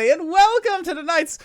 everybody, and welcome to tonight's...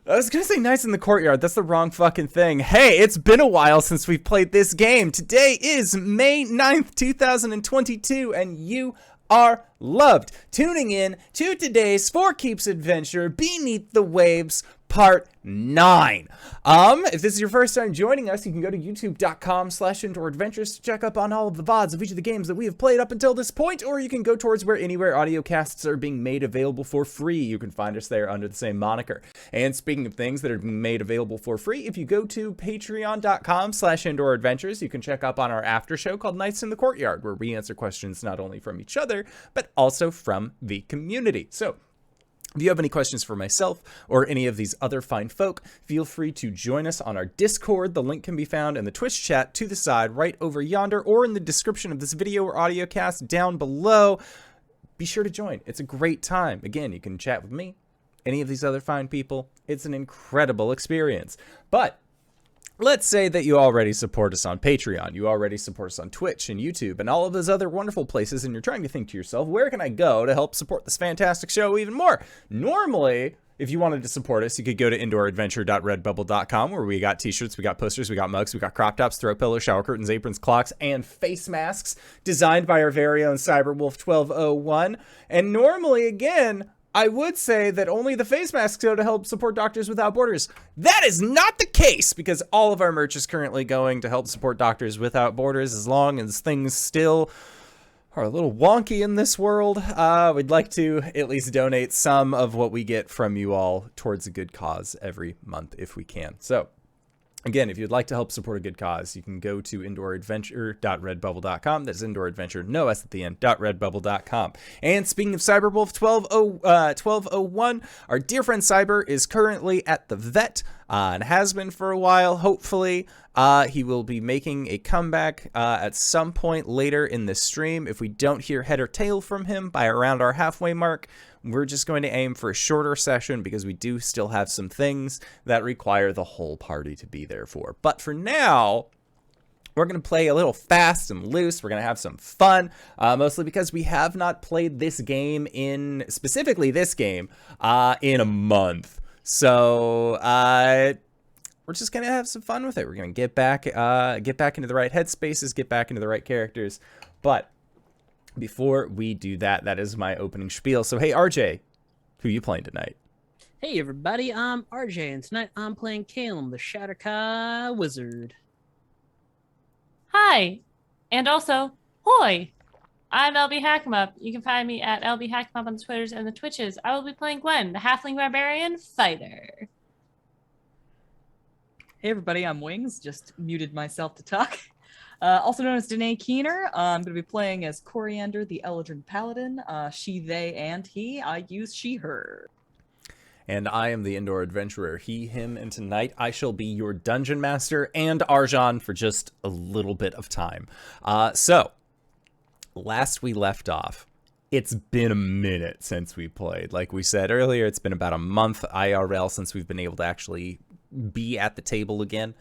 I was gonna say Nights in the Courtyard. That's the wrong fucking thing. Hey, it's been a while since we've played this game. Today is May 9th, 2022, and you are loved. Tuning in to today's For Keeps adventure, Beneath the Waves, Part 9. If this is your first time joining us, you can go to youtube.com/indooradventures to check up on all of the VODs of each of the games that we have played up until this point, or you can go towards where anywhere audio casts are being made available for free. You can find us there under the same moniker. And speaking of things that are being made available for free, if you go to patreon.com/indooradventures, you can check up on our after show called Nights in the Courtyard, where we answer questions not only from each other, but also from the community. So, if you have any questions for myself or any of these other fine folk, feel free to join us on our Discord. The link can be found in the Twitch chat to the side right over yonder, or in the description of this video or audio cast down below. Be sure to join. It's a great time. Again, you can chat with me, any of these other fine people. It's an incredible experience. But let's say that you already support us on Patreon, you already support us on Twitch and YouTube and all of those other wonderful places, and you're trying to think to yourself, where can I go to help support this fantastic show even more? Normally, if you wanted to support us, you could go to indooradventure.redbubble.com, where we got t-shirts, we got posters, we got mugs, we got crop tops, throw pillows, shower curtains, aprons, clocks, and face masks designed by our very own Cyberwolf 1201. And normally, again, I would say that only the face masks go to help support Doctors Without Borders. That is not the case, because all of our merch is currently going to help support Doctors Without Borders as long as things still are a little wonky in this world. We'd like to at least donate some of what we get from you all towards a good cause every month if we can. So, again, if you'd like to help support a good cause, you can go to indooradventure.redbubble.com. That's indooradventure, no S at the end, .redbubble.com. And speaking of Cyberwolf 1201, our dear friend Cyber is currently at the vet and has been for a while. Hopefully, he will be making a comeback at some point later in the stream. If we don't hear head or tail from him by around our halfway mark, we're just going to aim for a shorter session, because we do still have some things that require the whole party to be there for. But for now, we're going to play a little fast and loose. We're going to have some fun, mostly because we have not played this game specifically this game, in a month. So, we're just going to have some fun with it. We're going to get back into the right headspaces, get back into the right characters. But before we do that, that is my opening spiel. So, hey, RJ, who are you playing tonight? Hey, everybody, I'm RJ, and tonight I'm playing Caelum, the Shatterkai Wizard. Hi, and also, hoi! I'm LBHackEmUp. You can find me at LBHackEmUp on the Twitters and the Twitches. I will be playing Gwen, the Halfling Barbarian Fighter. Hey, everybody, I'm Wings. Just muted myself to talk. Also known as Danae Keener, I'm going to be playing as Coriander, the Eldrin Paladin. She, they, and he. I use she, her. And I am the Indoor Adventurer, he, him, and tonight I shall be your Dungeon Master and Arjhan for just a little bit of time. So, last we left off, it's been a minute since we played. Like we said earlier, it's been about a month IRL since we've been able to actually be at the table again.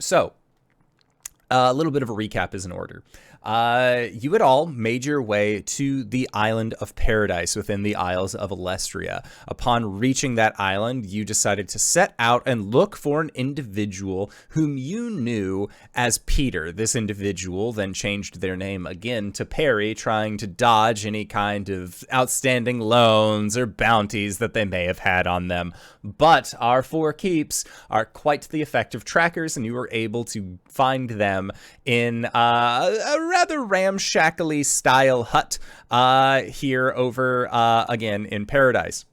So, a little bit of a recap is in order. You had all made your way to the island of Paradise within the Isles of Alestria. Upon reaching that island, you decided to set out and look for an individual whom you knew as Peter. This individual then changed their name again to Perry, trying to dodge any kind of outstanding loans or bounties that they may have had on them. But our four keeps are quite the effective trackers, and you were able to find them in a rather ramshackly style hut here over again in Paradise.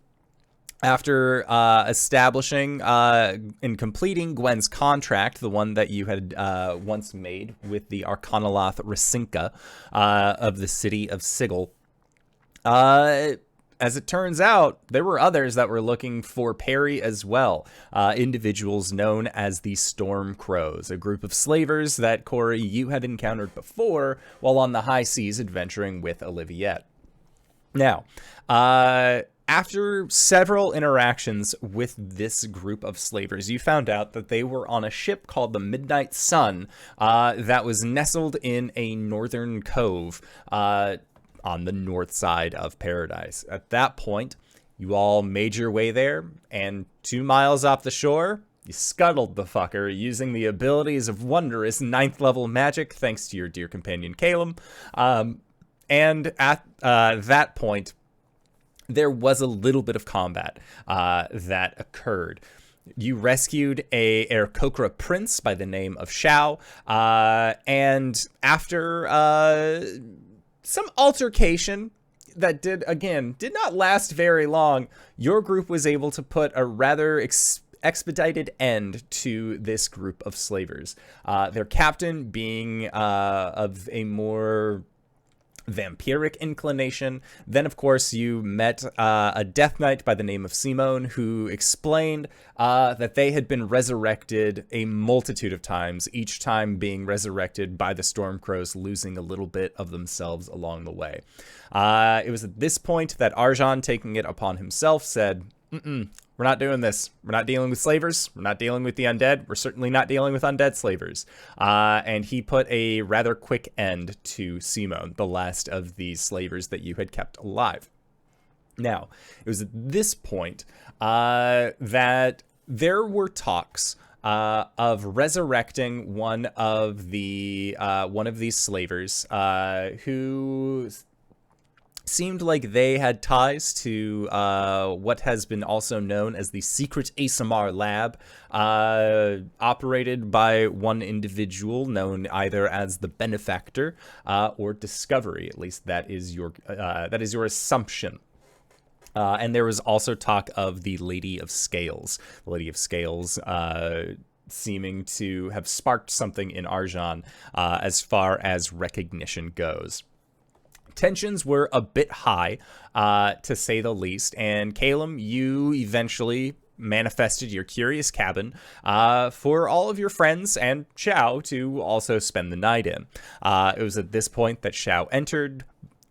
After establishing and completing Gwen's contract, the one that you had once made with the Arcanoloth Rasinka of the city of Sigil, as it turns out, there were others that were looking for Perry as well. Individuals known as the Stormcrows, a group of slavers that, Cori, you had encountered before while on the high seas adventuring with Oliviette. Now, after several interactions with this group of slavers, you found out that they were on a ship called the Midnight Sun that was nestled in a northern cove on the north side of Paradise. At that point, You all made your way there, and 2 miles off the shore, you scuttled the fucker using the abilities of wondrous 9th level magic, thanks to your dear companion Caelum. And at that point, there was a little bit of combat that occurred. You rescued a Aarakocra prince by the name of Shao, and after some altercation that did not last very long, your group was able to put a rather expedited end to this group of slavers. Their captain being of a more vampiric inclination. Then, of course, you met a Death Knight by the name of Simone, who explained that they had been resurrected a multitude of times, each time being resurrected by the Stormcrows, losing a little bit of themselves along the way. It was at this point that Arjhan, taking it upon himself, said, we're not doing this. We're not dealing with slavers. We're not dealing with the undead. We're certainly not dealing with undead slavers. And he put a rather quick end to Simone, the last of these slavers that you had kept alive. Now, it was at this point that there were talks of resurrecting one of these slavers who seemed like they had ties to what has been also known as the secret ASMR lab, operated by one individual known either as the Benefactor or Discovery. At least that is your assumption. And there was also talk of the Lady of Scales. The Lady of Scales seeming to have sparked something in Arjhan as far as recognition goes. Tensions were a bit high, to say the least, and Caelum, you eventually manifested your curious cabin for all of your friends and Shao to also spend the night in. It was at this point that Shao entered,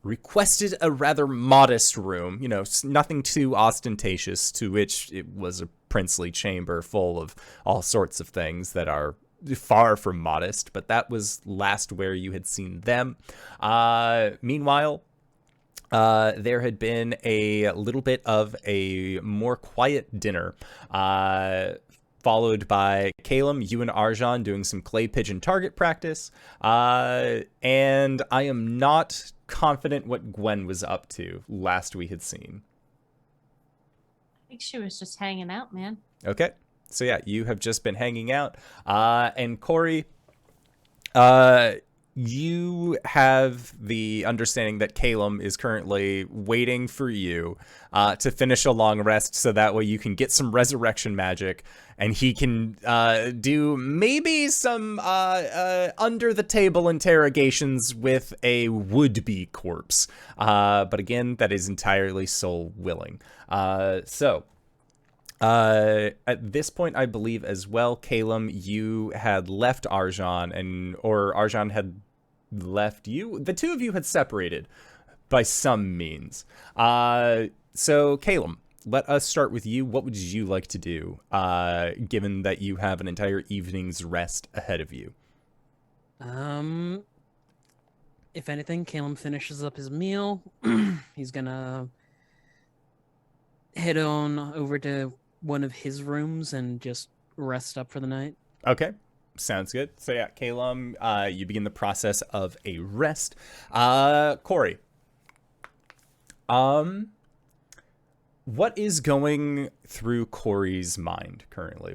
requested a rather modest room, nothing too ostentatious, to which it was a princely chamber full of all sorts of things that are far from modest, but that was last where you had seen them. Meanwhile, there had been a little bit of a more quiet dinner, followed by Caelum, you and Arjhan doing some clay pigeon target practice, and I am not confident what Gwen was up to last we had seen. I think she was just hanging out, man. Okay. So yeah, you have just been hanging out, and Cori, you have the understanding that Caelum is currently waiting for you to finish a long rest, so that way you can get some resurrection magic, and he can do maybe some under-the-table interrogations with a would-be corpse. But again, that is entirely soul-willing. At this point, I believe as well, Caelum, you had left Arjhan, or Arjhan had left you. The two of you had separated by some means. So Caelum, let us start with you. What would you like to do, given that you have an entire evening's rest ahead of you? If anything, Caelum finishes up his meal. He's gonna head on over to one of his rooms and just rest up for the night. Okay, sounds good. So yeah, Caelum, you begin the process of a rest. Cori, what is going through Cori's mind currently?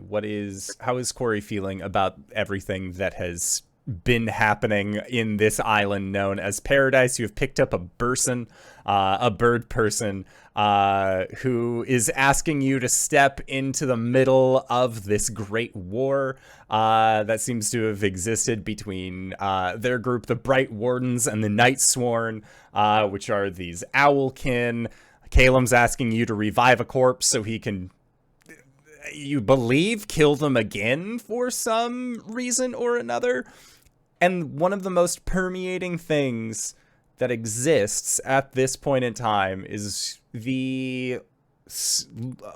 How is Cori feeling about everything that has been happening in this island known as Paradise? You have picked up a bird person, who is asking you to step into the middle of this great war that seems to have existed between their group, the Bright Wardens, and the Night Sworn, which are these owlkin. Caelum's asking you to revive a corpse so he can, you believe, kill them again for some reason or another. And one of the most permeating things that exists at this point in time is the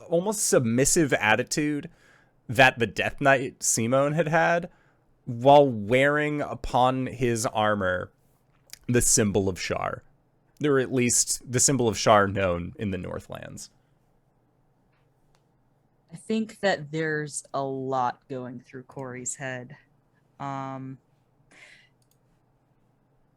almost submissive attitude that the Death Knight Simone had while wearing upon his armor the symbol of Shar. Or at least the symbol of Shar known in the Northlands. think that there's a lot going through Cori's head.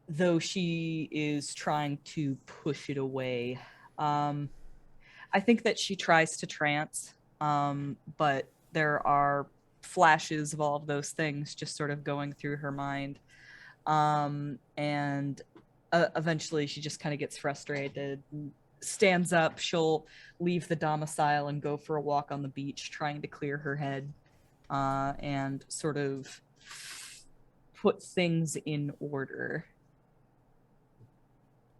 Though she is trying to push it away. I think that she tries to trance, but there are flashes of all of those things just sort of going through her mind. And eventually she just kind of gets frustrated, stands up, she'll leave the domicile and go for a walk on the beach, trying to clear her head, and sort of put things in order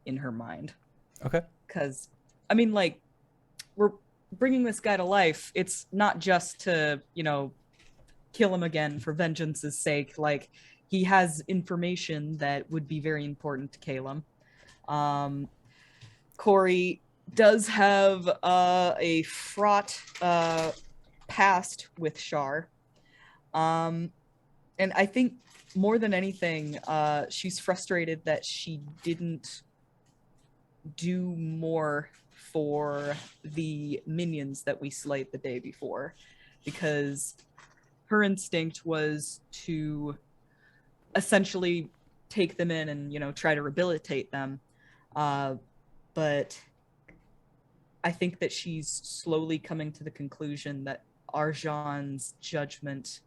in her mind. Okay. Because, I mean, like, we're bringing this guy to life. It's not just to, you know, kill him again for vengeance's sake. Like, he has information that would be very important to Caelum. Cori does have a fraught past with Shar. And I think more than anything, she's frustrated that she didn't do more for the minions that we slayed the day before, because her instinct was to essentially take them in and, you know, try to rehabilitate them. But I think that she's slowly coming to the conclusion that Arjhan's judgment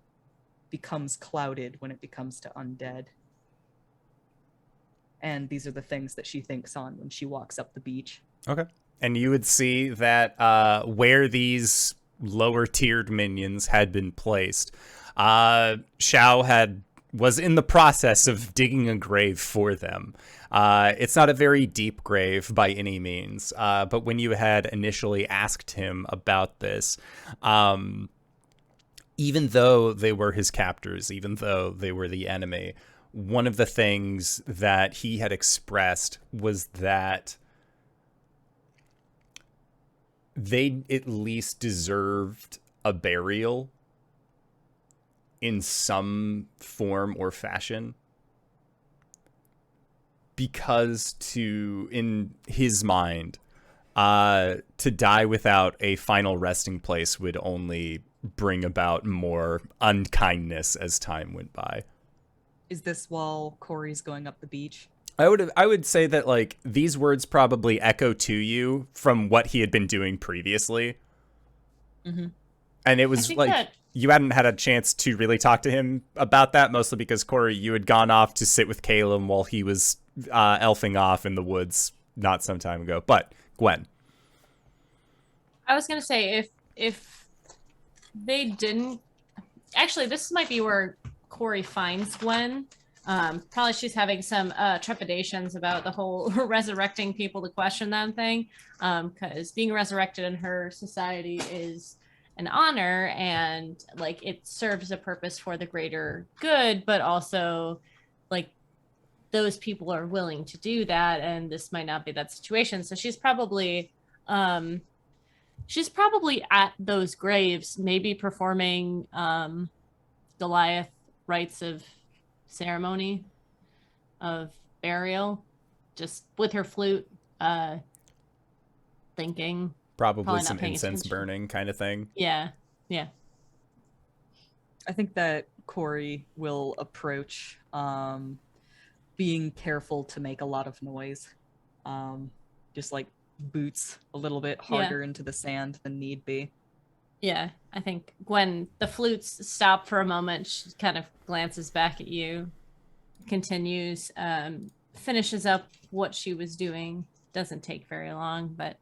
becomes clouded when it becomes to undead. And these are the things that she thinks on when she walks up the beach. Okay. And you would see that where these lower tiered minions had been placed, Xiao was in the process of digging a grave for them. It's not a very deep grave by any means, but when you had initially asked him about this, even though they were his captors, even though they were the enemy, one of the things that he had expressed was that they at least deserved a burial in some form or fashion, because in his mind, to die without a final resting place would only bring about more unkindness as time went by. Is this while Cori's going up the beach? I would say that, like, these words probably echo to you from what he had been doing previously. Mm-hmm. And it was like you hadn't had a chance to really talk to him about that, mostly because, Cori, you had gone off to sit with Caelum while he was elfing off in the woods not some time ago. But Gwen, I was gonna say, if they didn't, actually, this might be where Cori finds Gwen. Probably she's having some trepidations about the whole resurrecting people to question them thing, because being resurrected in her society is an honor, and like it serves a purpose for the greater good, but also like those people are willing to do that, and this might not be that situation. So she's probably at those graves, maybe performing Goliath rites of ceremony of burial, just with her flute, thinking, probably not some paying incense attention. burning kind of thing. Yeah. I think that Cori will approach being careful to make a lot of noise, just like boots a little bit harder into the sand than need be. Yeah, I think Gwen, the flutes stop for a moment. She kind of glances back at you, continues, finishes up what she was doing. Doesn't take very long, but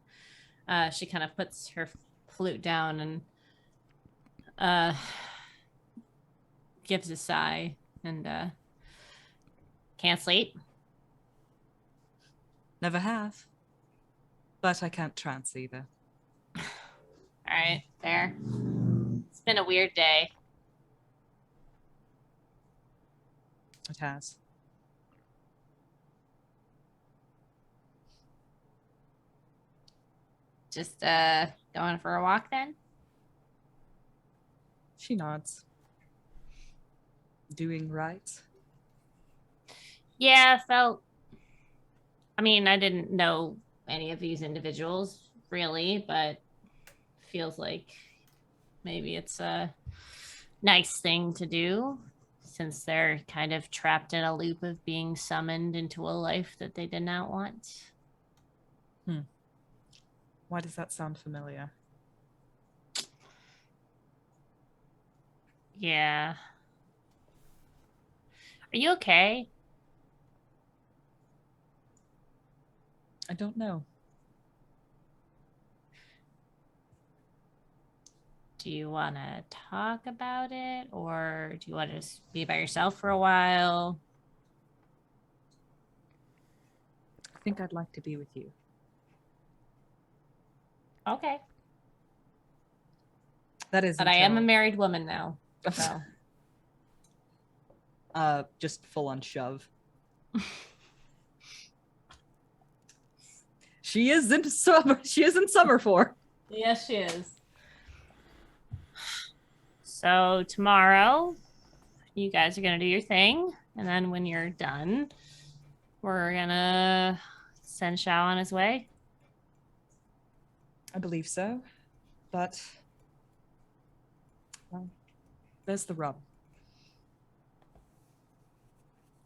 she kind of puts her flute down and gives a sigh and can't sleep. Never have. But I can't trance either. All right, fair. It's been a weird day. It has. Just going for a walk then? She nods. Doing right? Yeah, I mean, I didn't know any of these individuals really, but feels like maybe it's a nice thing to do since they're kind of trapped in a loop of being summoned into a life that they did not want. Why does that sound familiar? Yeah. Are you okay? I don't know. Do you want to talk about it, or do you want to just be by yourself for a while? I think I'd like to be with you. Okay. That is. But I am a married woman now. So. Just full on shove. She is in summer. She is in summer for. Yes, she is. So tomorrow, you guys are gonna do your thing, and then when you're done, we're gonna send Shao on his way. I believe so, but well, there's the rub.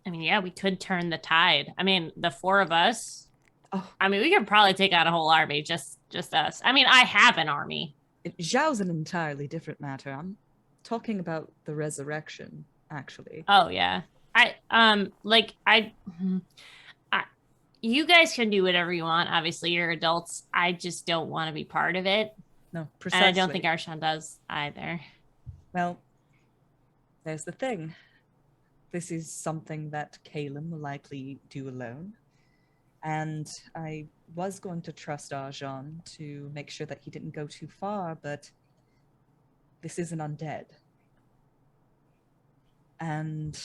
I mean, yeah, we could turn the tide. I mean, the four of us. Oh. I mean, we could probably take out a whole army, just us. I mean, I have an army. Zhao's an entirely different matter. I'm talking about the resurrection, actually. Oh yeah, you guys can do whatever you want. Obviously, you're adults. I just don't want to be part of it. No, precisely. And I don't think Arjhan does either. Well, there's the thing. This is something that Caelum will likely do alone. And I was going to trust Arjhan to make sure that he didn't go too far, but this is an undead. And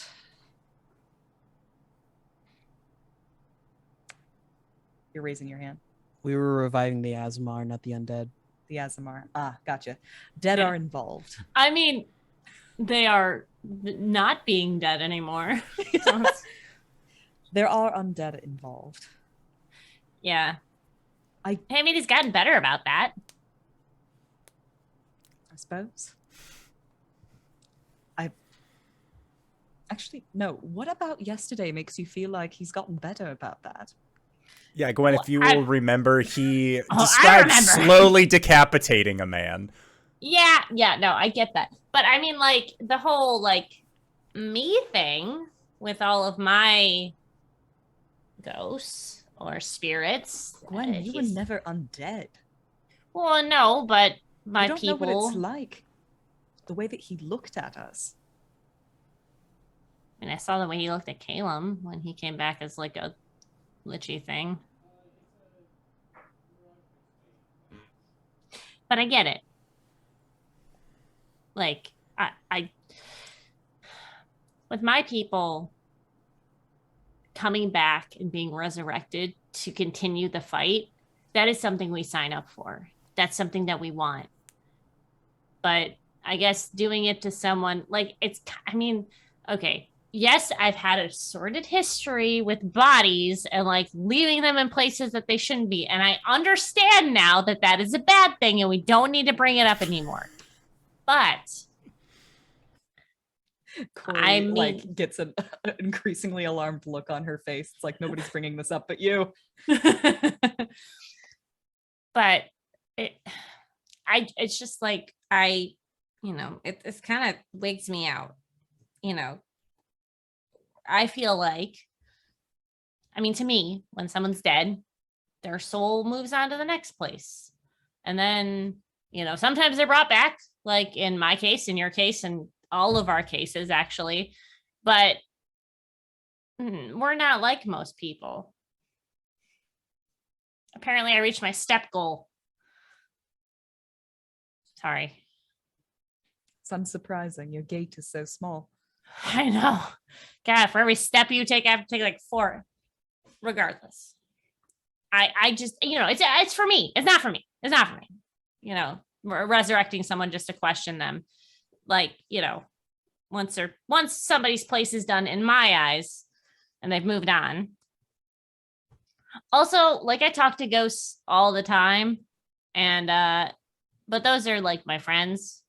you're raising your hand. We were reviving the Azamar, not the undead. The Azamar. Ah, gotcha. Dead are involved. I mean, they are not being dead anymore. There are undead involved. Yeah. I mean, he's gotten better about that. I suppose. Actually, no. What about yesterday makes you feel like he's gotten better about that? Yeah, Gwen, if you will remember, he I described remember. slowly decapitating a man. Yeah, no, I get that. But I mean, like, the whole, like, me thing with all of my ghosts or spirits. Gwen, you were never undead. Well, no, but my I don't people. know what it's like. The way that he looked at us. I mean, I saw the way he looked at Caelum when he came back as, like, a lichy thing. But I get it. Like, I with my people coming back and being resurrected to continue the fight, that is something we sign up for. That's something that we want. But I guess doing it to someone, like, I mean, okay, yes, I've had a sordid history with bodies and, like, leaving them in places that they shouldn't be. And I understand now that that is a bad thing and we don't need to bring it up anymore. But Cori, like, gets an increasingly alarmed look on her face. It's like, nobody's bringing this up but you. But it's just like, it's kind of wigs me out. I feel like, I mean, to me, when someone's dead, their soul moves on to the next place. And then, sometimes they're brought back, like in my case, in your case, and all of our cases, actually. But we're not like most people. Apparently, I reached my step goal. Sorry. It's unsurprising. Your gate is so small. I know. God, for every step you take, I have to take like 4. Regardless. I just, it's for me. It's not for me. It's not for me. Resurrecting someone just to question them. Like, once somebody's place is done in my eyes and they've moved on. Also, like, I talk to ghosts all the time. And, but those are like my friends.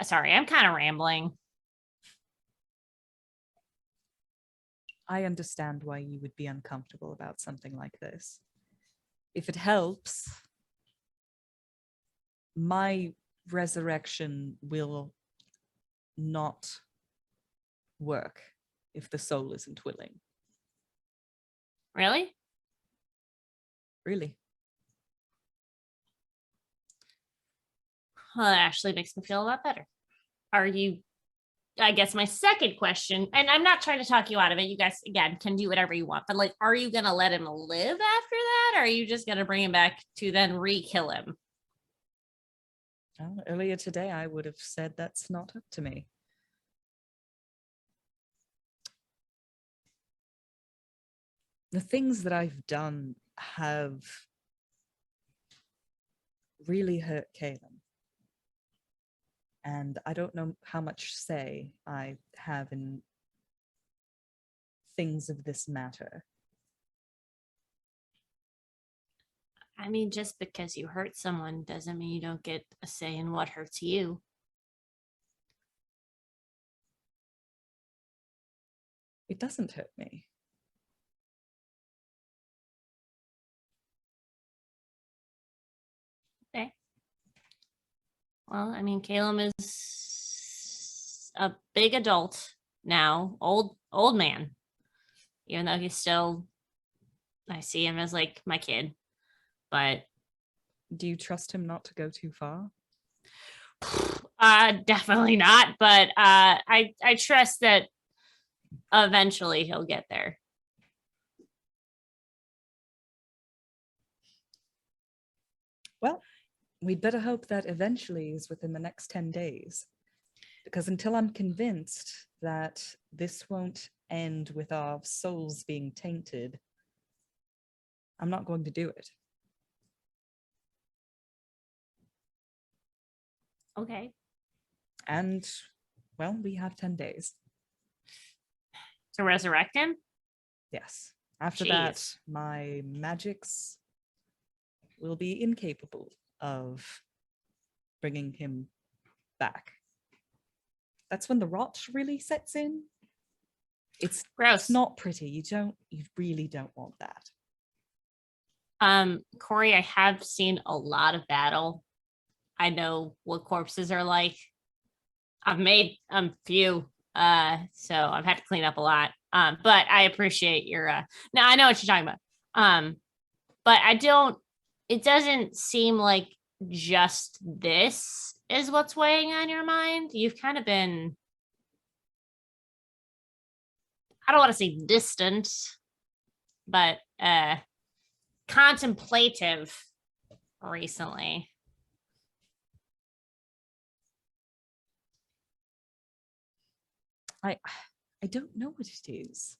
Sorry, I'm kind of rambling. I understand why you would be uncomfortable about something like this. If it helps, my resurrection will not work if the soul isn't willing. Really? Really. Well, that actually makes me feel a lot better. Are you, I guess my second question, and I'm not trying to talk you out of it. You guys, again, can do whatever you want, but like, are you going to let him live after that? Or are you just going to bring him back to then re-kill him? Well, earlier today, I would have said that's not up to me. The things that I've done have really hurt Caelum. And I don't know how much say I have in things of this matter. I mean, just because you hurt someone doesn't mean you don't get a say in what hurts you. It doesn't hurt me. Okay. Well, I mean, Caelum is a big adult now, old man. Even though he's still, I see him as like my kid. But Do you trust him not to go too far? definitely not. But I trust that eventually he'll get there. Well, we'd better hope that eventually is within the next 10 days. Because until I'm convinced that this won't end with our souls being tainted, I'm not going to do it. Okay. And, well, we have 10 days. To resurrect him? Yes. After Jeez. that, my magics will be incapable of bringing him back. That's when the rot really sets in. It's Gross. It's not pretty. You really don't want that. Cori, I have seen a lot of battle. I know what corpses are like. I've made a few, so I've had to clean up a lot. But I appreciate your now I know what you're talking about. But it doesn't seem like just this is what's weighing on your mind. You've kind of been, I don't want to say distant, but contemplative recently. I don't know what it is.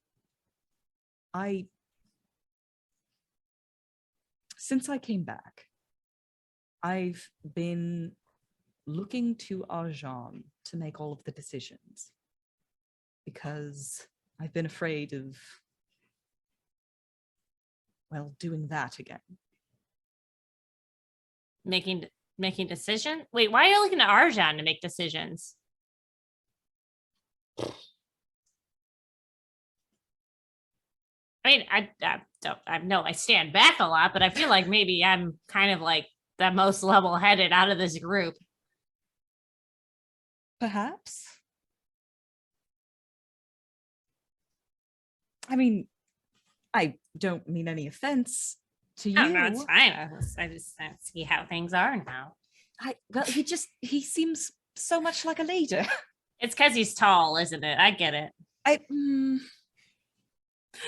Since I came back, I've been looking to Arjhan to make all of the decisions because I've been afraid of, well, doing that again. Making decisions? Wait, why are you looking at Arjhan to make decisions? I mean, I stand back a lot, but I feel like maybe I'm kind of like the most level-headed out of this group. Perhaps. I mean, I don't mean any offense to you. Oh, no, it's fine. I just see how things are now. Well, he seems so much like a leader. It's because he's tall, isn't it? I get it.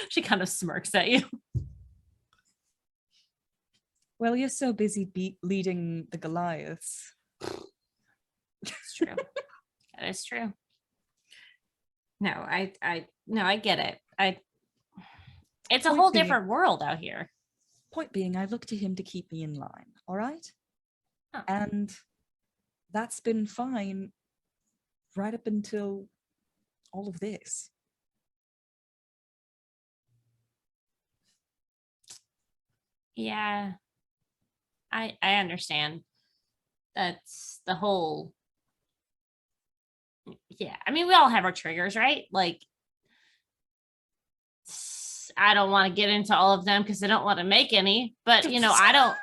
She kind of smirks at you. Well, you're so busy leading the Goliaths. It's true. That is true. No, I get it. It's a whole different world out here. Point being, I look to him to keep me in line, all right? Oh. And that's been fine right up until all of this. Yeah, I understand. That's the whole Yeah, I mean, we all have our triggers, right? Like, I don't want to get into all of them because I don't want to make any, but I don't,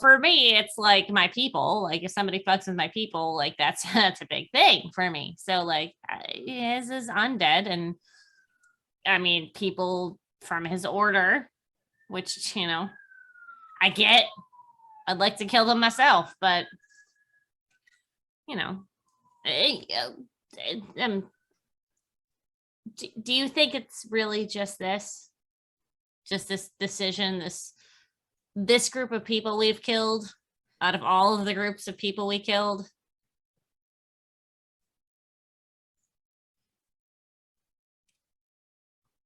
for me, it's like my people. Like, if somebody fucks with my people, like that's a big thing for me. So, like, his is undead, and I mean, people from his order, which I get. I'd like to kill them myself, but eh, do you think it's really just this decision, this group of people we've killed out of all of the groups of people we killed?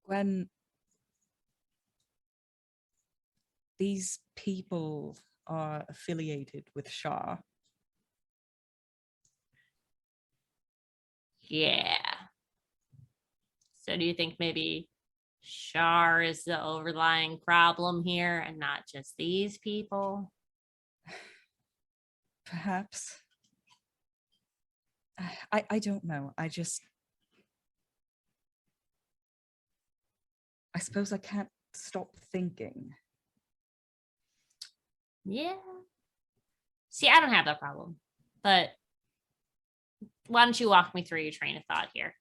Gwen, these people are affiliated with Shah. Yeah. So do you think maybe Shar is the overlying problem here and not just these people? Perhaps. I don't know. I suppose I can't stop thinking. Yeah. See, I don't have that problem, but why don't you walk me through your train of thought here?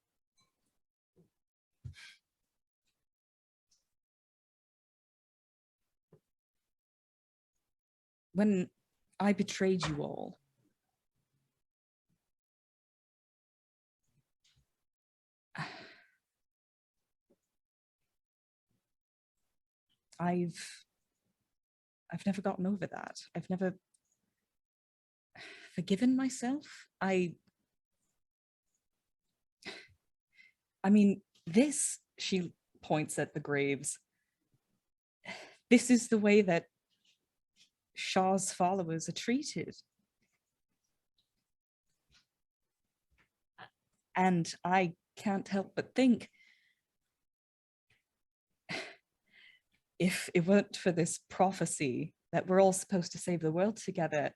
When I betrayed you all, I've never gotten over that. I've never forgiven myself. I mean, this, she points at the graves. This is the way that Shah's followers are treated. And I can't help but think, if it weren't for this prophecy that we're all supposed to save the world together,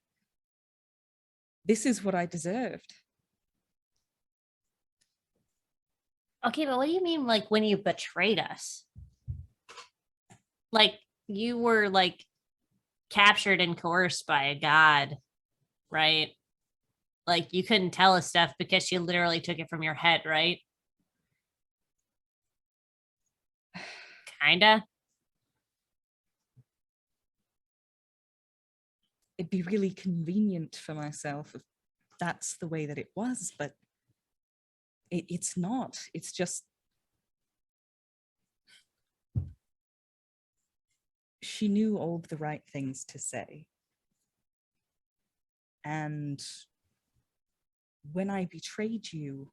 this is what I deserved. Okay, but what do you mean, like, when you betrayed us? Like, you were, like, captured and coerced by a god, right? Like, you couldn't tell us stuff because she literally took it from your head, right? Kinda. It'd be really convenient for myself if that's the way that it was, but it's not. It's just, she knew all the right things to say. And when I betrayed you,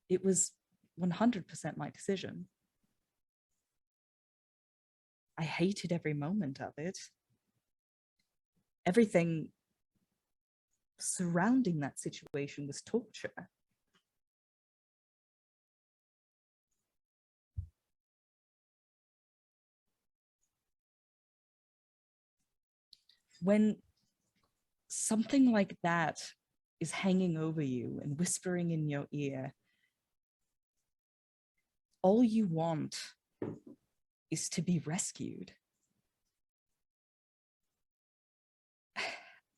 it was 100% my decision. I hated every moment of it. Everything surrounding that situation was torture. When something like that is hanging over you and whispering in your ear, all you want is to be rescued.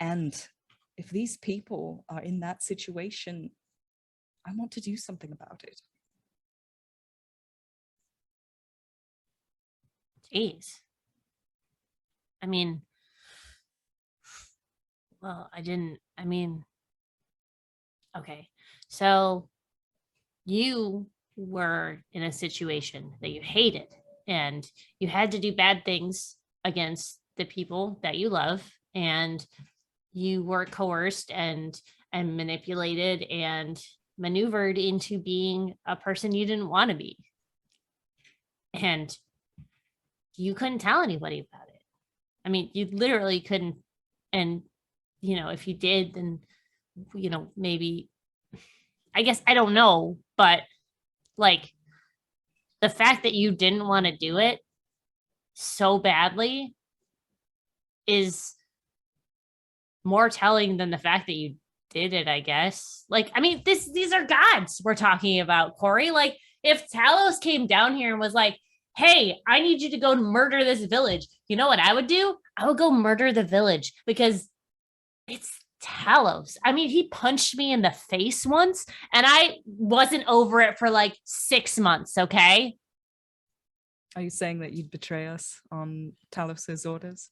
And if these people are in that situation, I want to do something about it. Jeez. I mean, well, okay. So you were in a situation that you hated, and you had to do bad things against the people that you love, and you were coerced and manipulated and maneuvered into being a person you didn't want to be. And you couldn't tell anybody about it. I mean, you literally couldn't. And, if you did, then, maybe, I guess, I don't know, but like, the fact that you didn't want to do it so badly is more telling than the fact that you did it, I guess. Like, I mean, these are gods we're talking about, Cori. Like, if Talos came down here and was like, hey, I need you to go murder this village, you know what I would do? I would go murder the village because it's Talos. I mean, he punched me in the face once and I wasn't over it for like 6 months, okay? Are you saying that you'd betray us on Talos's orders?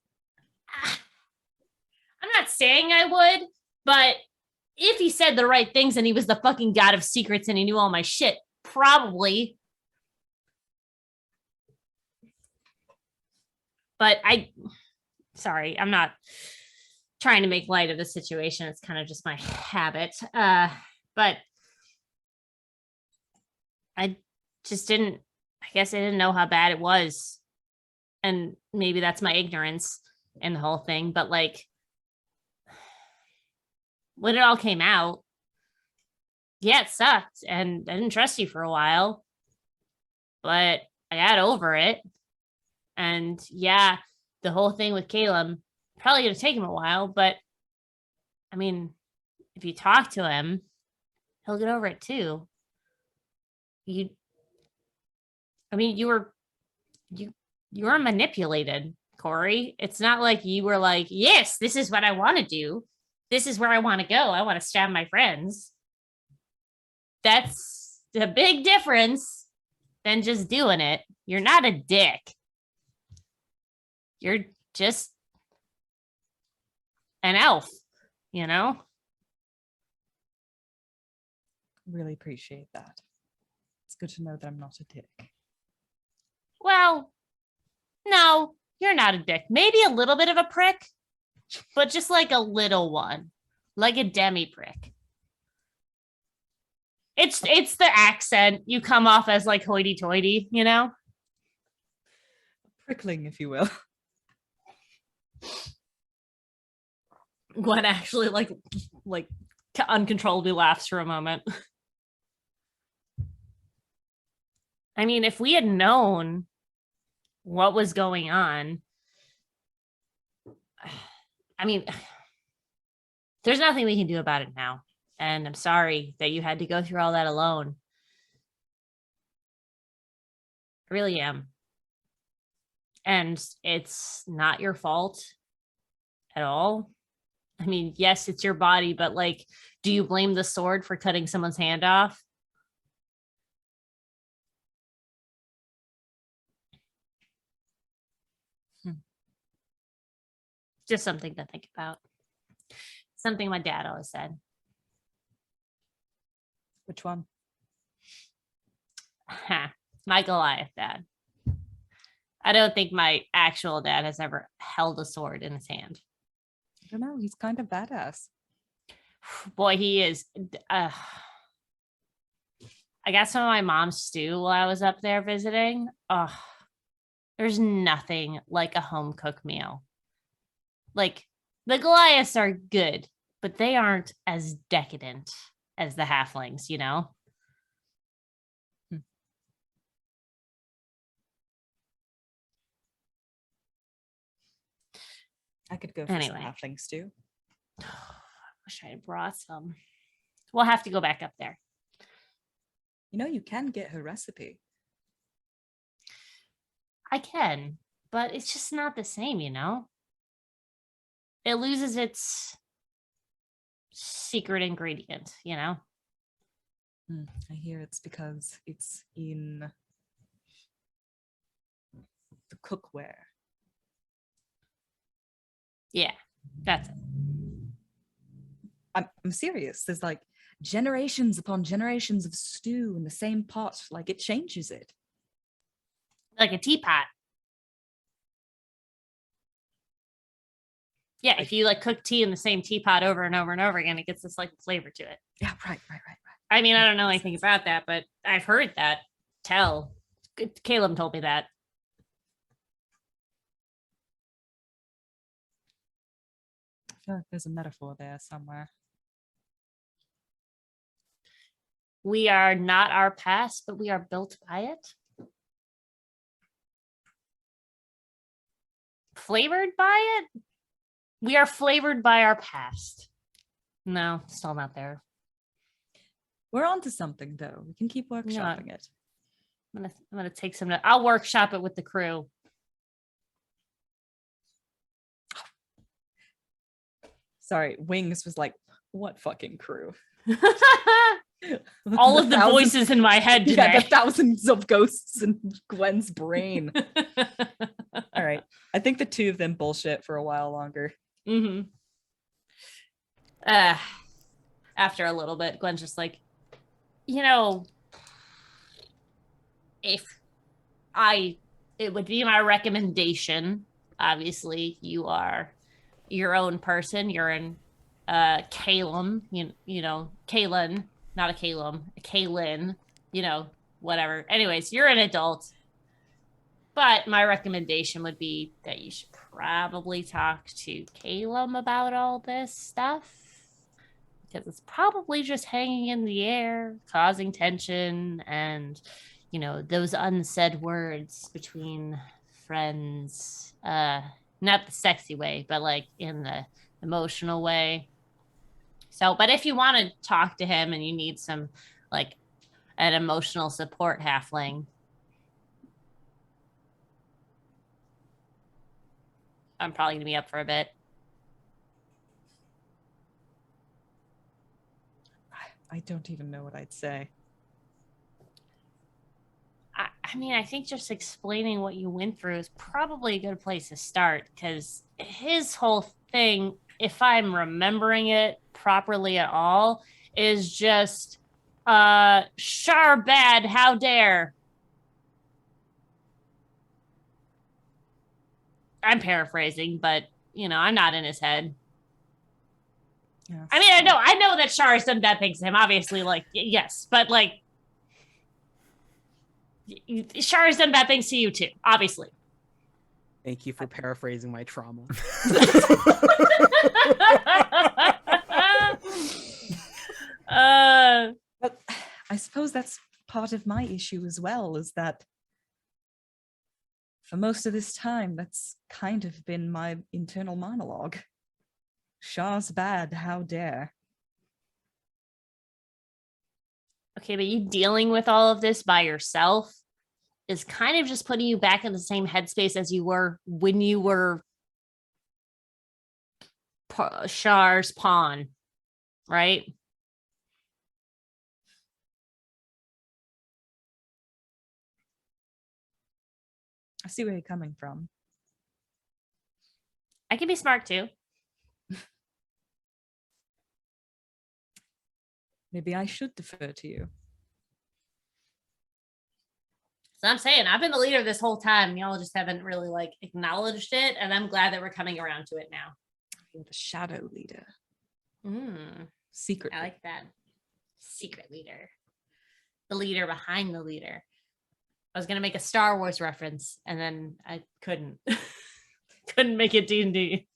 I'm not saying I would, but if he said the right things and he was the fucking god of secrets and he knew all my shit, probably. But sorry, I'm not trying to make light of the situation. It's kind of just my habit. But I just didn't, I guess I didn't know how bad it was. And maybe that's my ignorance in the whole thing. But like, when it all came out, yeah, it sucked. And I didn't trust you for a while. But I got over it. And yeah, the whole thing with Caelum, probably going to take him a while. But I mean, if you talk to him, he'll get over it too. You were manipulated, Cori. It's not like you were like, yes, this is what I want to do. This is where I want to go. I want to stab my friends. That's a big difference than just doing it. You're not a dick. You're just an elf, you know? Really appreciate that. It's good to know that I'm not a dick. Well, no, you're not a dick. Maybe a little bit of a prick, but just like a little one, like a demi prick. It's the accent. You come off as like hoity-toity, you know? Prickling, if you will. Gwen actually like uncontrollably laughs for a moment. I mean, if we had known what was going on, I mean, there's nothing we can do about it now. And I'm sorry that you had to go through all that alone. I really am. And it's not your fault at all. I mean, yes, it's your body, but like, do you blame the sword for cutting someone's hand off? Just something to think about. Something my dad always said. Which one? My Goliath dad. I don't think my actual dad has ever held a sword in his hand. I don't know. He's kind of badass. Boy, he is. I got some of my mom's stew while I was up there visiting. There's nothing like a home cooked meal. Like, the Goliaths are good, but they aren't as decadent as the halflings, you know? I could go for some halflings too. I wish I had brought some. We'll have to go back up there. You know, you can get her recipe. I can, but it's just not the same, you know? It loses its secret ingredient, you know? I hear it's because it's in the cookware. Yeah, that's it. I'm serious. There's like generations upon generations of stew in the same pot. Like, it changes it. Like a teapot. Yeah, if you like cook tea in the same teapot over and over and over again, it gets this like flavor to it. Yeah, right. I mean, I don't know anything about that, but I've heard that. Caelum told me that. I feel like there's a metaphor there somewhere. We are not our past, but we are built by it. Flavored by it? We are flavored by our past. No, still not there. We're onto something though. We can keep workshopping it. I'm gonna take some. I'll workshop it with the crew. Sorry, Wings was like, what fucking crew? All of the voices in my head today. Yeah, the thousands of ghosts in Gwen's brain. All right. I think the two of them bullshit for a while longer. Mm-hmm. After a little bit, Gwen's just like, it would be my recommendation. Obviously, you are your own person. You're in Caelum, Caelum, not a Caelum, a Caelin, whatever. Anyways, you're an adult. But my recommendation would be that you should probably talk to Caelum about all this stuff. Because it's probably just hanging in the air, causing tension, and, those unsaid words between friends. Not the sexy way, but like in the emotional way. So, but if you want to talk to him and you need some, like, an emotional support halfling, I'm probably going to be up for a bit. I don't even know what I'd say. I mean, I think just explaining what you went through is probably a good place to start, because his whole thing, if I'm remembering it properly at all, is just, Shar bad, how dare. I'm paraphrasing, but, I'm not in his head. Yes. I mean, I know that Shar has done bad things to him, obviously, like, yes, but, like, Shar has done bad things to you, too, obviously. Thank you for paraphrasing my trauma. But I suppose that's part of my issue as well, is that for most of this time, that's kind of been my internal monologue. Shar's bad, how dare. Okay, but you dealing with all of this by yourself is kind of just putting you back in the same headspace as you were when you were Shar's pawn, right? I see where you're coming from. I can be smart too. Maybe I should defer to you. So I'm saying I've been the leader this whole time. Y'all just haven't really acknowledged it, and I'm glad that we're coming around to it now. You're the shadow leader. Secret. I like that. Secret leader. The leader behind the leader. I was gonna make a Star Wars reference, and then I couldn't. Couldn't make it D&D.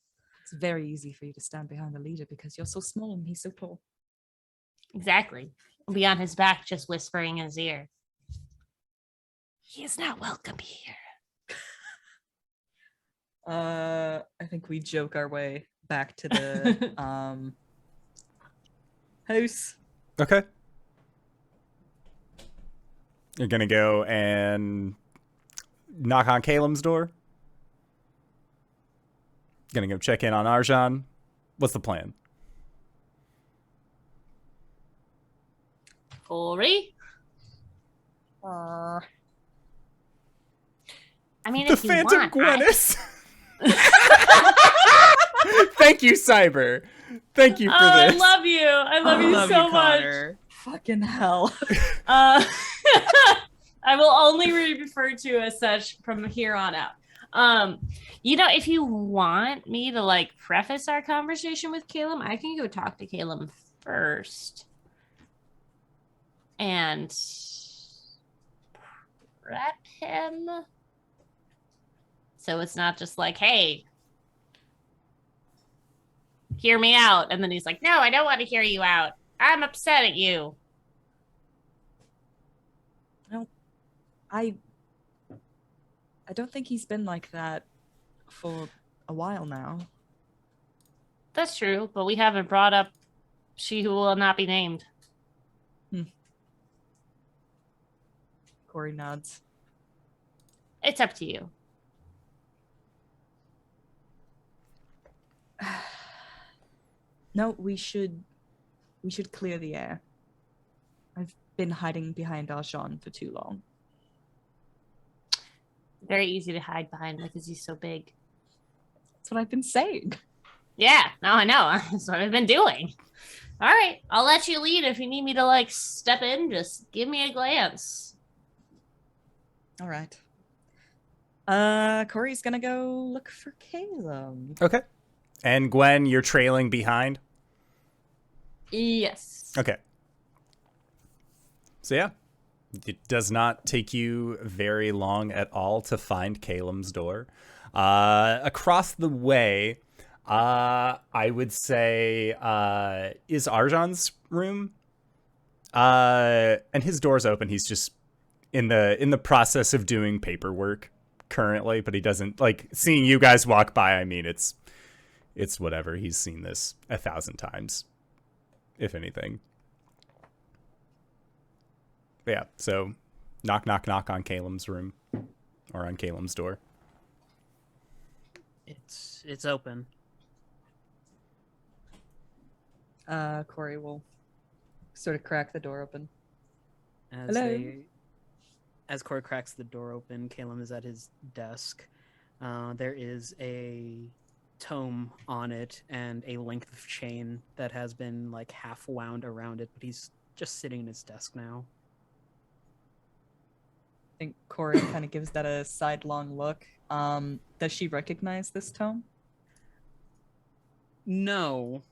It's very easy for you to stand behind the leader because you're so small and he's so tall. Exactly. I'll be on his back, just whispering in his ear. He is not welcome here. I think we joke our way back to the house. Okay. You're gonna go and knock on Caelum's door? Gonna go check in on Arjhan? What's the plan? Cori? I mean, The if you Phantom want, Gwennis. Thank you, Cyber. Thank you for this. I love you. I love you so much. Connor. Fucking hell. I will only refer to as such from here on out. If you want me to preface our conversation with Caelum, I can go talk to Caelum first and prep him. So it's not just like, hey, hear me out. And then he's like, no, I don't want to hear you out. I'm upset at you. I don't think he's been like that for a while now. That's true, but we haven't brought up she who will not be named. Cori nods. It's up to you. No, we should clear the air. I've been hiding behind Arjhan for too long. Very easy to hide behind because he's so big. That's what I've been saying. Yeah, no, I know. That's what I've been doing. All right, I'll let you lead. If you need me to like step in, just give me a glance. All right. Cori's gonna go look for Caelum. Okay. And Gwen, you're trailing behind? Yes. Okay. So yeah, it does not take you very long at all to find Caelum's door. Across the way, I would say, is Arjhan's room. And his door's open. He's just in the process of doing paperwork currently, but he doesn't like seeing you guys walk by. I mean, it's whatever. He's seen this 1,000 times, if anything. But yeah, so knock, knock, knock on Caelum's room, or on Caelum's door. It's open. Cori will sort of crack the door open. Hello. As Cori cracks the door open, Caelum is at his desk. There is a tome on it and a length of chain that has been like half wound around it, but he's just sitting in his desk now. I think Cori kind of gives that a sidelong look. Does she recognize this tome? No.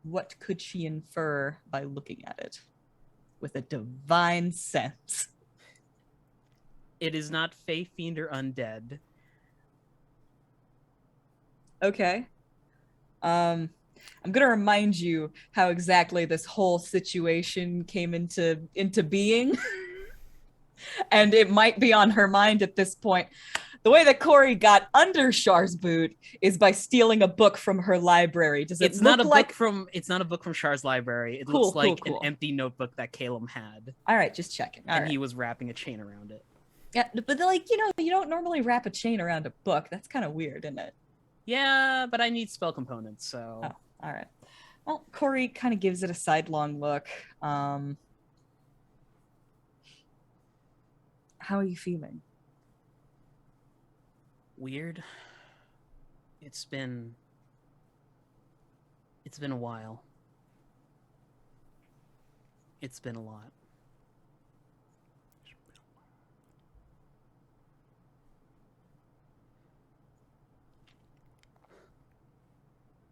What could she infer by looking at it? With a divine sense. It is not Fey, Fiend, or Undead. Okay. I'm gonna remind you how exactly this whole situation came into being. And it might be on her mind at this point. The way that Cori got under Char's boot is by stealing a book from her library. Does it It's look not a like... It's not a book from Char's library. It Cool, looks like cool. an empty notebook that Caelum had. All right, just checking. All and right. he was wrapping a chain around it. Yeah, but like, you don't normally wrap a chain around a book. That's kind of weird, isn't it? Yeah, but I need spell components, so... Oh, all right. Well, Cori kind of gives it a sidelong look. How are you feeling? Weird. It's been a while. It's been a lot.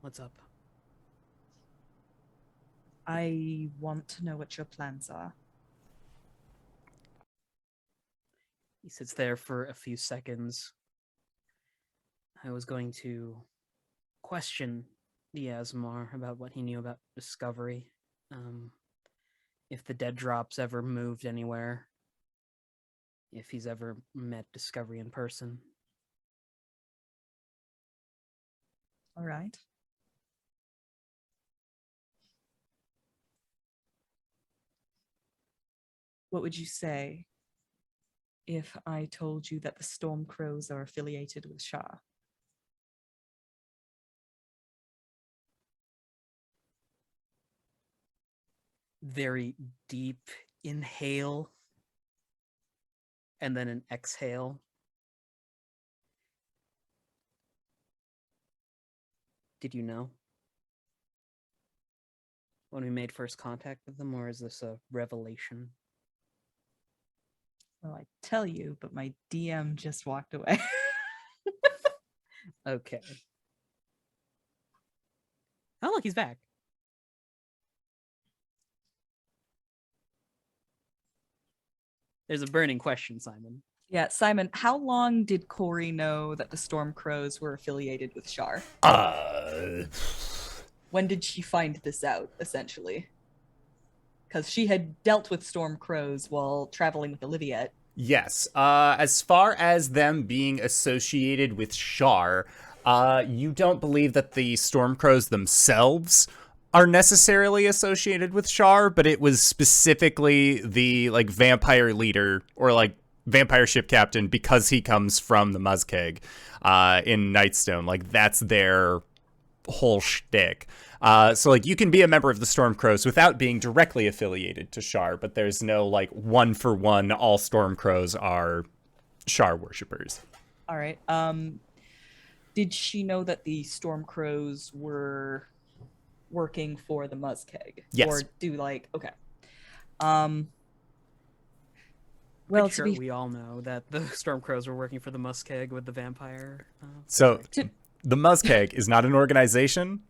What's up? I want to know what your plans are. He sits there for a few seconds. I was going to question the Asmar about what he knew about Discovery. If the dead drops ever moved anywhere. If he's ever met Discovery in person. All right. What would you say if I told you that the Stormcrows are affiliated with Shah? Very deep inhale. And then an exhale. Did you know? When we made first contact with them, or is this a revelation? Well, I tell you, but my DM just walked away. Okay. Oh, look, he's back. There's a burning question, Simon. Yeah, Simon, how long did Cori know that the Stormcrows were affiliated with Shar? When did she find this out, essentially? Because she had dealt with Stormcrows while traveling with Oliviette. Yes. As far as them being associated with Shar, You don't believe that the Stormcrows themselves are necessarily associated with Shar, but it was specifically the like vampire leader or like vampire ship captain because he comes from the Muskeg in Nightstone. Like that's their whole shtick. So like you can be a member of the Stormcrows without being directly affiliated to Shar, but there's no like one for one all Stormcrows are Shar worshippers. All right. Did she know that the Stormcrows were working for the Muskeg? Yes. Or do like okay. Well, Pretty to sure be we all know that the Stormcrows were working for the Muskeg with the vampire. So To- the Muskeg is not an organization.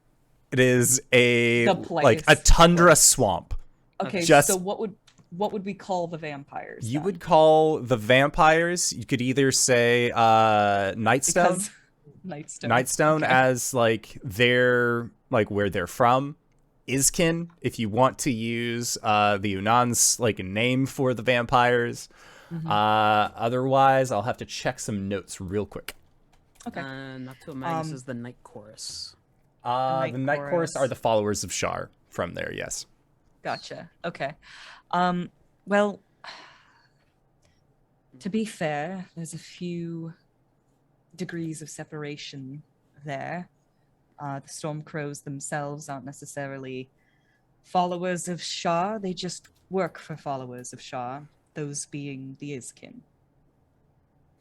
It is a The place. like a tundra swamp. okay. just- So what would we call the vampires? You then? would call the vampires, you could either say Nightstone. Because Nightstone. Nightstone Okay. as like their like where they're from. Iskin, if you want to use the Unan's like name for the vampires. Mhm. Otherwise, I'll have to check some notes real quick. Okay. Noctuomagus is the Night Chorus. The Night Chorus. Chorus are the followers of Shar from there, yes. Gotcha. Okay. Well, to be fair, there's a few degrees of separation there. The Stormcrows themselves aren't necessarily followers of Shar. They just work for followers of Shar, those being the Iskin.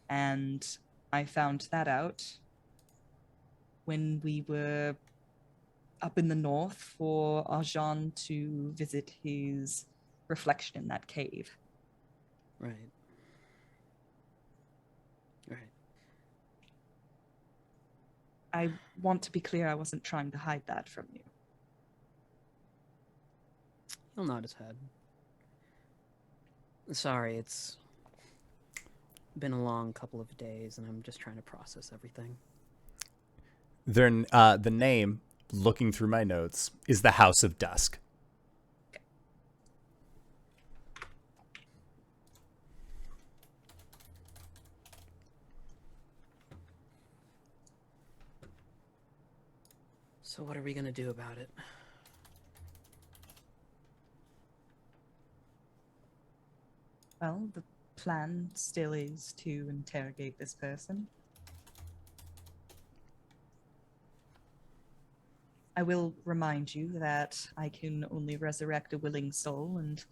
And I found that out when we were up in the north for Arjhan to visit his reflection in that cave. Right. Right. I want to be clear, I wasn't trying to hide that from you. He'll nod his head. Sorry, it's been a long couple of days, and I'm just trying to process everything. The name, looking through my notes, is the House of Dusk. So what are we gonna do about it? Well, the plan still is to interrogate this person. I will remind you that I can only resurrect a willing soul, and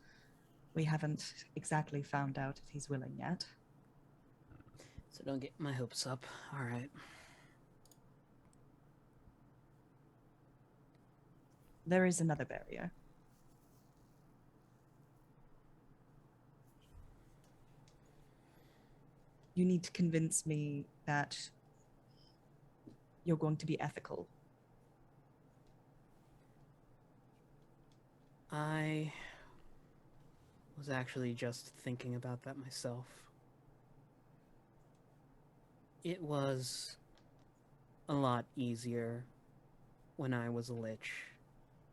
we haven't exactly found out if he's willing yet. So don't get my hopes up. All right. There is another barrier. You need to convince me that you're going to be ethical. I was actually just thinking about that myself. It was a lot easier when I was a lich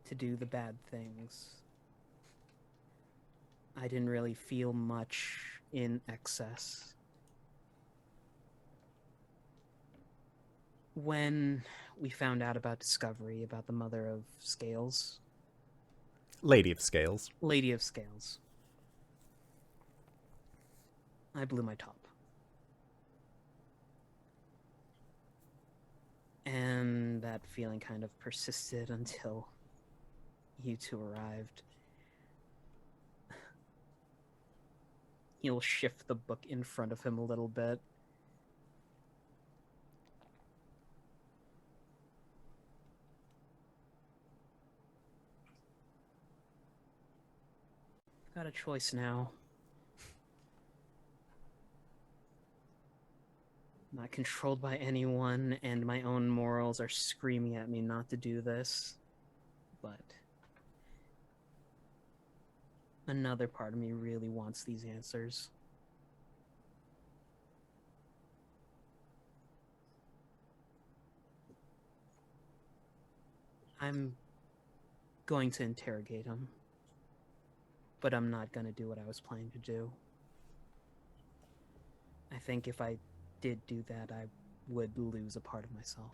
to do the bad things. I didn't really feel much in excess. When we found out about Discovery, about the Mother of Scales, Lady of Scales. Lady of Scales, I blew my top. And that feeling kind of persisted until you two arrived. He'll shift the book in front of him a little bit. Got a choice now. I'm not controlled by anyone, and my own morals are screaming at me not to do this. But another part of me really wants these answers. I'm going to interrogate him, but I'm not going to do what I was planning to do. I think if I did do that, I would lose a part of myself.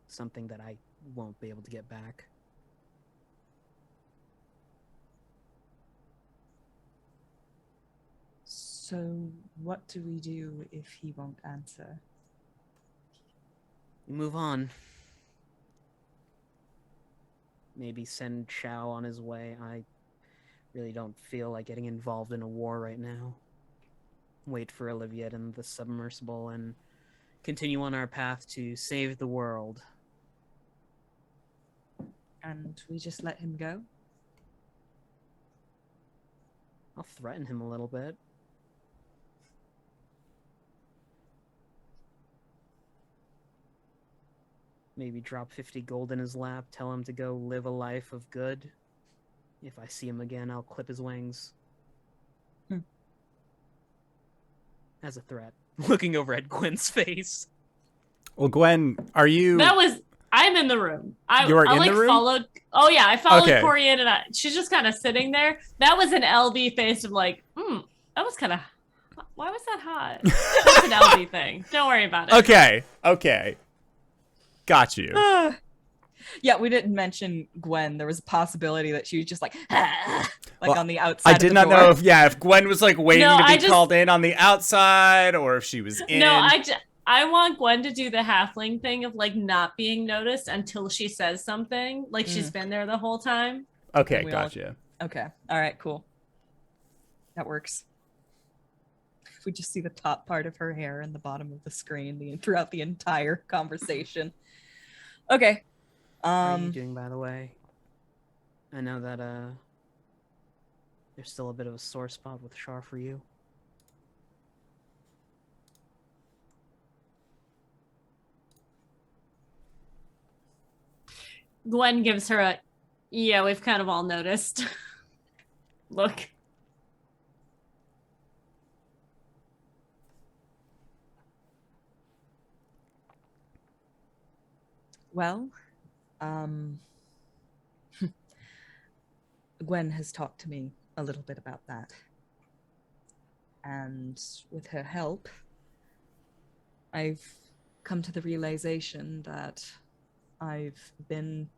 Something that I won't be able to get back. So, what do we do if he won't answer? We move on. Maybe send Shao on his way. I really don't feel like getting involved in a war right now. Wait for Olivia and the submersible and continue on our path to save the world. And we just let him go? I'll threaten him a little bit. Maybe drop 50 gold in his lap, tell him to go live a life of good. If I see him again, I'll clip his wings. As a threat. Looking over at Gwen's face. Well, Gwen, are you... I'm in the room. You are I in like the room? followed. Oh yeah, I followed Okay. Cori in, and she's just kind of sitting there. That was an LB face of like, that was kind of. Why was that hot? That's an LB thing. Don't worry about it. Okay. Got you. Yeah, we didn't mention Gwen. There was a possibility that she was just like Well, on the outside. I did not know if Gwen was like waiting No, to I be just- called in on the outside or if she was in. No, I want Gwen to do the halfling thing of like not being noticed until she says something, like she's been there the whole time. Okay, We all- gotcha. Okay. All right. Cool. That works. We just see the top part of her hair and the bottom of the screen throughout the entire conversation. Okay. How are you doing, by the way? I know that there's still a bit of a sore spot with Char for you. Gwen gives her a, yeah, we've kind of all noticed. Look. Well, Gwen has talked to me a little bit about that. And with her help, I've come to the realization that I've been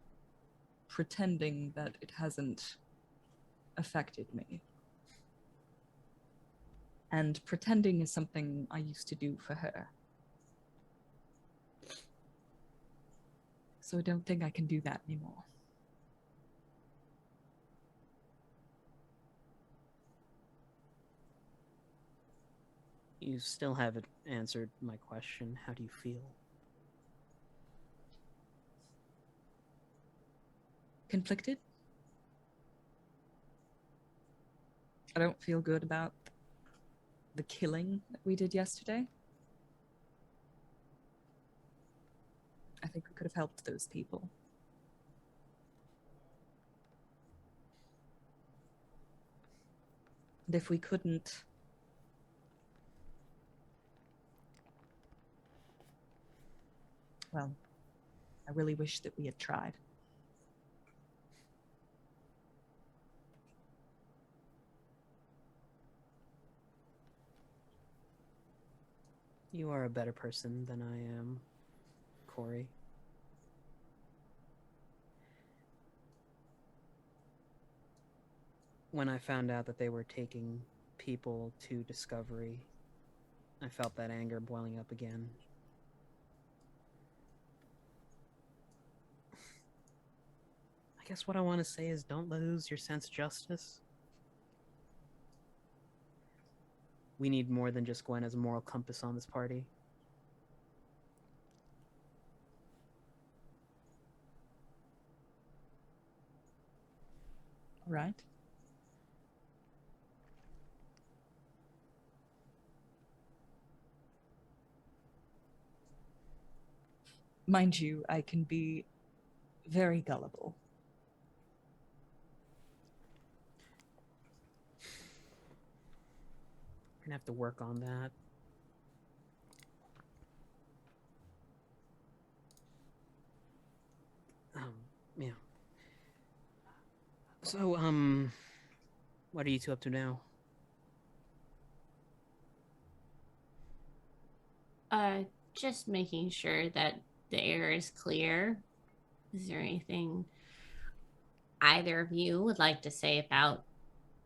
pretending that it hasn't affected me. And pretending is something I used to do for her. So I don't think I can do that anymore. You still haven't answered my question. How do you feel? Conflicted? I don't feel good about the killing that we did yesterday. I think we could have helped those people. And if we couldn't, well, I really wish that we had tried. You are a better person than I am, Cori. When I found out that they were taking people to Discovery, I felt that anger boiling up again. I guess what I want to say is don't lose your sense of justice. We need more than just Gwen as a moral compass on this party. All right. Mind you, I can be very gullible. We're gonna have to work on that. Yeah. So, what are you two up to now? Just making sure that the air is clear. Is there anything either of you would like to say about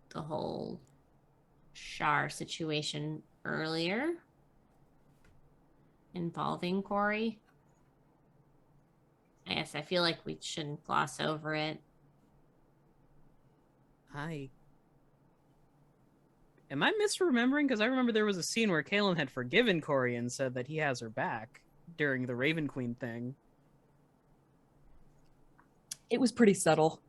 the whole Shar situation earlier involving Cori? I guess I feel like we shouldn't gloss over it. Am I misremembering? Because I remember there was a scene where Caelum had forgiven Cori and said that he has her back during the Raven Queen thing. It was pretty subtle.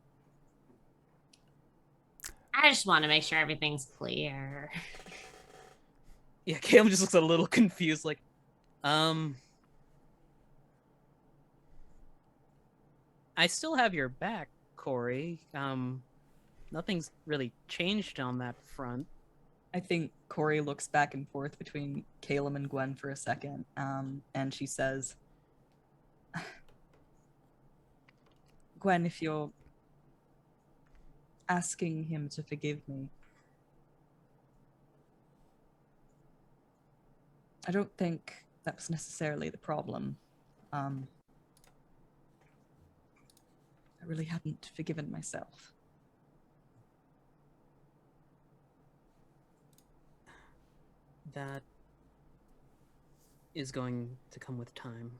I just want to make sure everything's clear. Yeah, Caelum just looks a little confused, like, I still have your back, Cori. Nothing's really changed on that front. I think Cori looks back and forth between Caelum and Gwen for a second, and she says, Gwen, if you're asking him to forgive me, I don't think that was necessarily the problem. I really hadn't forgiven myself. That is going to come with time,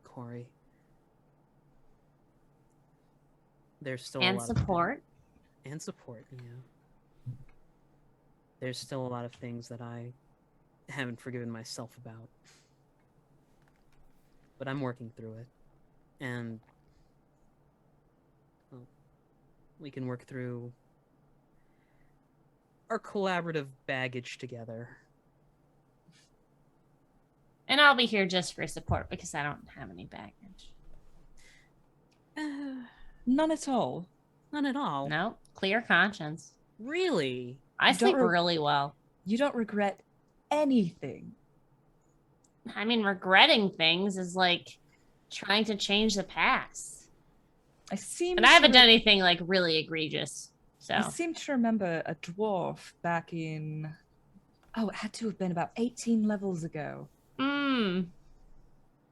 Cori. There's still a lot support. And support, yeah. There's still a lot of things that I haven't forgiven myself about. But I'm working through it. And well, we can work through our collaborative baggage together. And I'll be here just for support because I don't have any baggage. None at all. None at all. No, clear conscience. Really? I sleep really well. You don't regret anything. I mean, regretting things is like trying to change the past. I haven't done anything like really egregious. So I seem to remember a dwarf back in... Oh, it had to have been about 18 levels ago.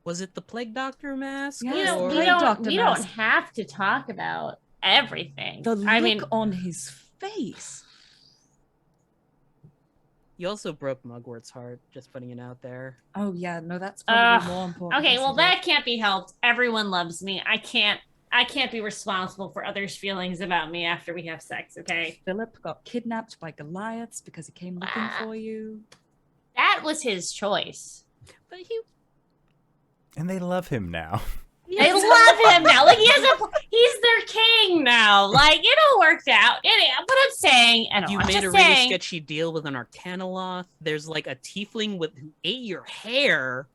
Was it the Plague Doctor mask? Yes, we don't have to talk about everything. The look on his face. You also broke Mugwort's heart, just putting it out there. Oh yeah, no, that's probably more important. Okay, well that can't be helped. Everyone loves me. I can't be responsible for others' feelings about me after we have sex, okay? Philip got kidnapped by Goliaths because he came looking for you. That was his choice. But he... And they love him now. They love him now. Like he's their king now. Like it all worked out. But I'm saying, and you made a really sketchy deal with an Arcanoloth. There's like a tiefling who ate your hair.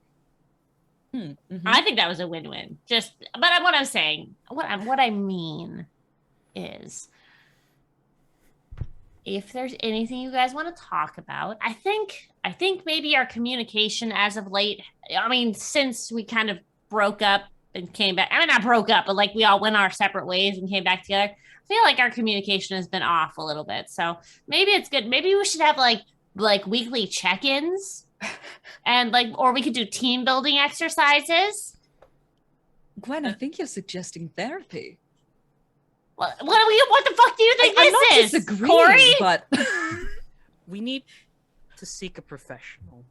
I think that was a win-win. But what I'm saying, what I mean is, if there's anything you guys want to talk about, I think maybe our communication as of late. I mean, since we kind of broke up and came back. I mean, not broke up, but like we all went our separate ways and came back together. I feel like our communication has been off a little bit. So maybe it's good. Maybe we should have like weekly check-ins and or we could do team building exercises. Gwen, I think you're suggesting therapy. What the fuck do you think I'm not this is? Disagreeing, Cori? But we need to seek a professional.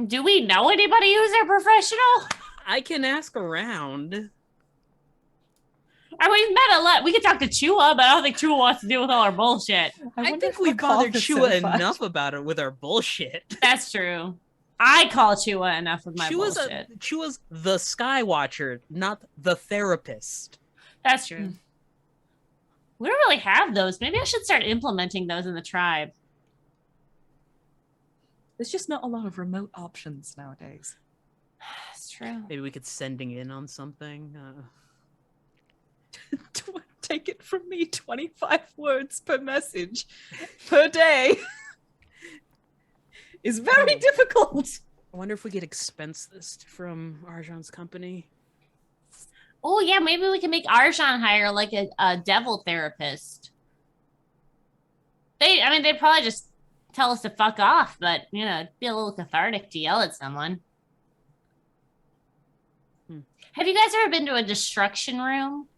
Do we know anybody who's a professional? I can ask around. We've met a lot. We could talk to Chua, but I don't think Chua wants to deal with all our bullshit. I think we bothered Chua enough about it with our bullshit. That's true. I call Chua enough with my bullshit. Chua's the Skywatcher, not the therapist. That's true. We don't really have those. Maybe I should start implementing those in the tribe. There's just not a lot of remote options nowadays. That's true. Maybe we could sending in on something. Take it from me, 25 words per message per day is very difficult. I wonder if we could expense this from Arjhan's company. Oh yeah, maybe we can make Arjhan hire like a devil therapist. They'd probably just tell us to fuck off, but, you know, it'd be a little cathartic to yell at someone. Have you guys ever been to a destruction room?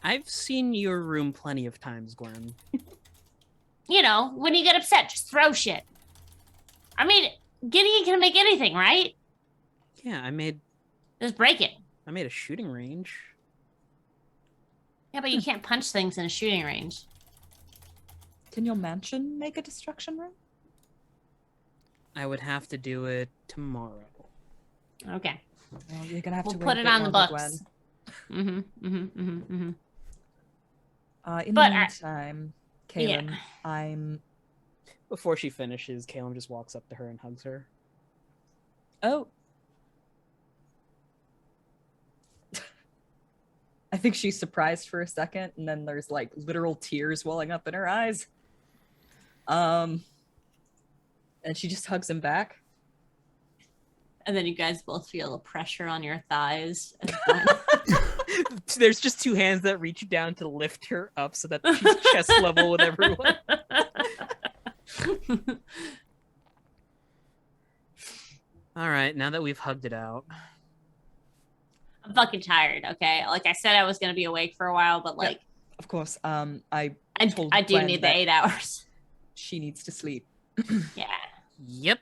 I've seen your room plenty of times, Gwen. You know, when you get upset, just throw shit. I mean, Gideon can make anything, right? Yeah, Just break it. I made a shooting range. Yeah, but you can't punch things in a shooting range. Can your mansion make a destruction room? I would have to do it tomorrow. Okay. Well, you're gonna have We'll to put wait it a bit on the longer, books. Gwen. In But the meantime, Caelum, yeah. I'm... Before she finishes, Caelum just walks up to her and hugs her. Oh. I think she's surprised for a second, and then there's like literal tears welling up in her eyes. And she just hugs him back. And then you guys both feel a pressure on your thighs. There's just two hands that reach down to lift her up so that she's chest level with everyone. All right, now that we've hugged it out. I'm fucking tired, okay? Like I said, I was going to be awake for a while, but like... Of course, I told do Gwen need the that 8 hours. she needs to sleep. Yeah. Yep.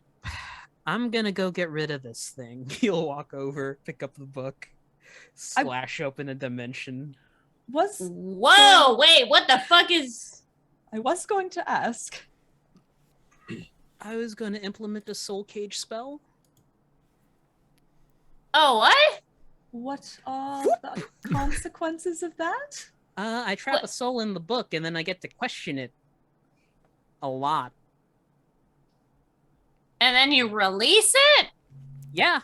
I'm gonna go get rid of this thing. He'll walk over, pick up the book, slash open a dimension. Whoa, wait, what the fuck is... I was going to ask. I was going to implement a soul cage spell. Oh, what? What are the consequences of that? I trap a soul in the book, and then I get to question it a lot. And then you release it? Yeah.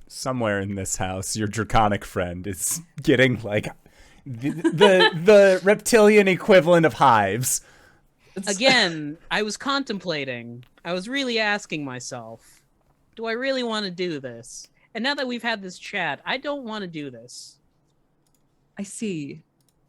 Somewhere in this house, your draconic friend is getting like the reptilian equivalent of hives. Again, I was contemplating. I was really asking myself, do I really want to do this? And now that we've had this chat, I don't want to do this. I see.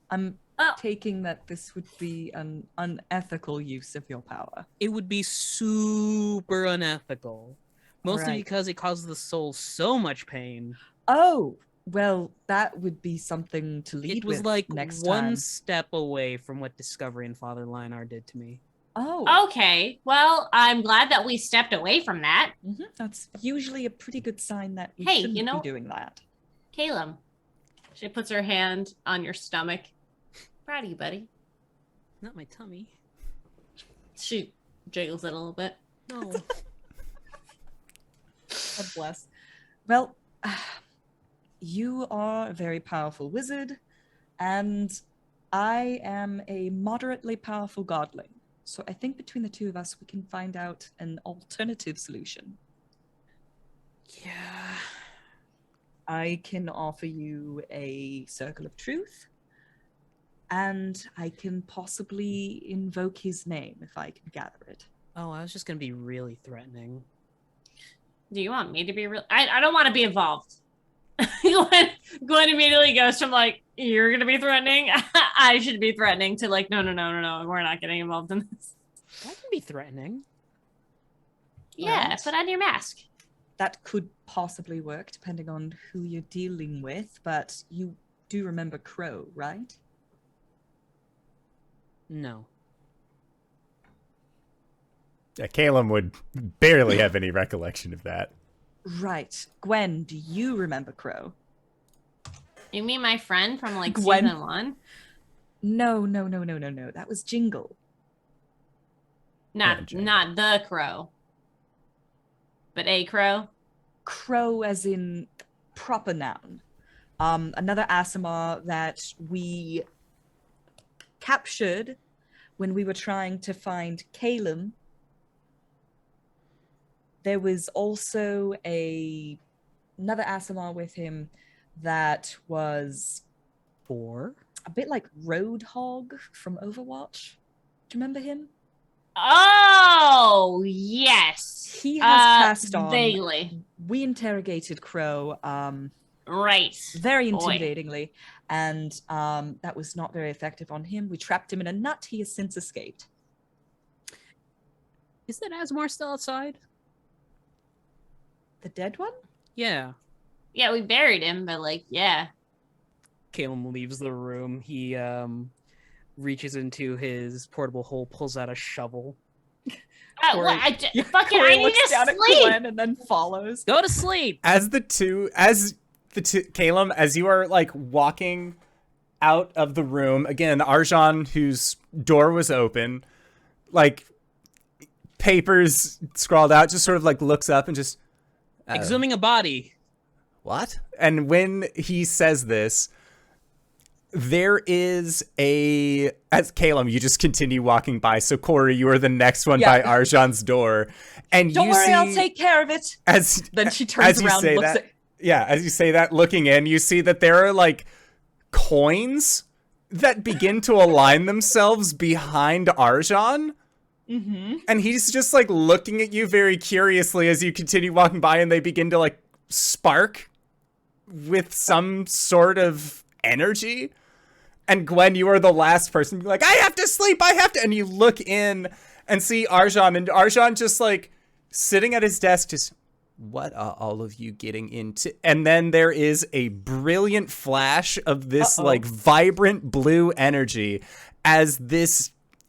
I'm taking that this would be an unethical use of your power. It would be super unethical. Mostly Right. because it causes the soul so much pain. Oh, well, that would be something to lead It was with like next one time. step away from what Discovery and Father Linar did to me. Oh, Okay, well, I'm glad that we stepped away from that. That's usually a pretty good sign that we Hey, shouldn't you know- be doing that. Caelum. She puts her hand on your stomach. Proud of you, buddy. Not my tummy. She jiggles it a little bit. No. God bless. Well, you are a very powerful wizard, and I am a moderately powerful godling. So I think between the two of us, we can find out an alternative solution. Yeah. I can offer you a circle of truth, and I can possibly invoke his name if I can gather it. Oh, I was just gonna be really threatening. Do you want me to be real? I don't want to be involved. Gwen immediately goes from like, you're going to be threatening? I should be threatening to like, no, we're not getting involved in this. That can be threatening. Yeah, Right. put on your mask. That could possibly work depending on who you're dealing with, but you do remember Crow, right? No. Yeah, Caelum would barely have any recollection of that. Right. Gwen, do you remember Crow? You mean my friend from like Gwen. season 1? No. That was Jingle. Not the crow, but a crow. Crow as in proper noun. Another Asimar that we captured when we were trying to find Caelum. There was also another Asimar with him that was 4? a bit like Roadhog from Overwatch. Do you remember him? Oh, yes. He has passed on. Vaguely. We interrogated Crow Right. very Boy. intimidatingly, and that was not very effective on him. We trapped him in a nut. He has since escaped. Is that Asmar still outside? The dead one? Yeah. Yeah, we buried him, but like, yeah. Caelum leaves the room. He reaches into his portable hole, pulls out a shovel. Fucking, Cori I need looks to down at sleep. Gwen and then follows. Go to sleep. As Caelum, as you are like walking out of the room, again, Arjhan, whose door was open, like papers scrawled out, just sort of like looks up and just Exhuming a body. what? And when he says this, there is as Caelum, you just continue walking by. So Cori, you are the next one by Arjhan's door. And Don't you worry, see, I'll take care of it. Then she turns around and looks at... Yeah, as you say that, looking in, you see that there are like coins that begin to align themselves behind Arjhan. Mm-hmm. And he's just like looking at you very curiously as you continue walking by, and they begin to like spark with some sort of energy. And Gwen, you are the last person to be like, I have to sleep, and you look in and see Arjhan, and Arjhan just like sitting at his desk, just, what are all of you getting into? And then there is a brilliant flash of this like vibrant blue energy as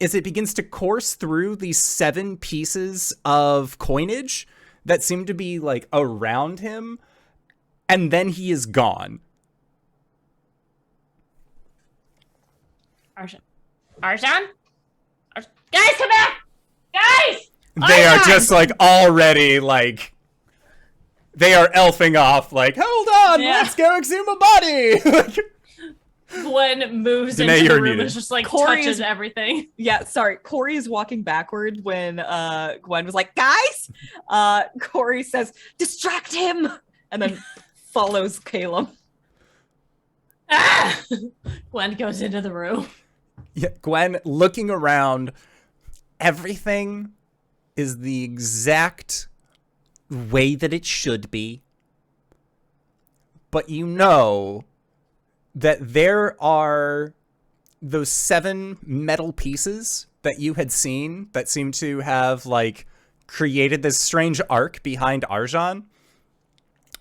it begins to course through these 7 pieces of coinage that seem to be like around him, and then he is gone. Arjhan? Guys, come back! Guys! They are just like already like, they are elfing off like, hold on, let's go exhume a body. Gwen moves Danae, into you're the room muted. and just like Cori touches is- everything. Yeah, sorry. Cori is walking backward when Gwen was like, guys! Cori says, distract him! And then follows Caelum. Ah! Gwen goes into the room. Yeah, Gwen, looking around, everything is the exact way that it should be. But you know that there are those 7 metal pieces that you had seen that seem to have like created this strange arc behind Arjhan.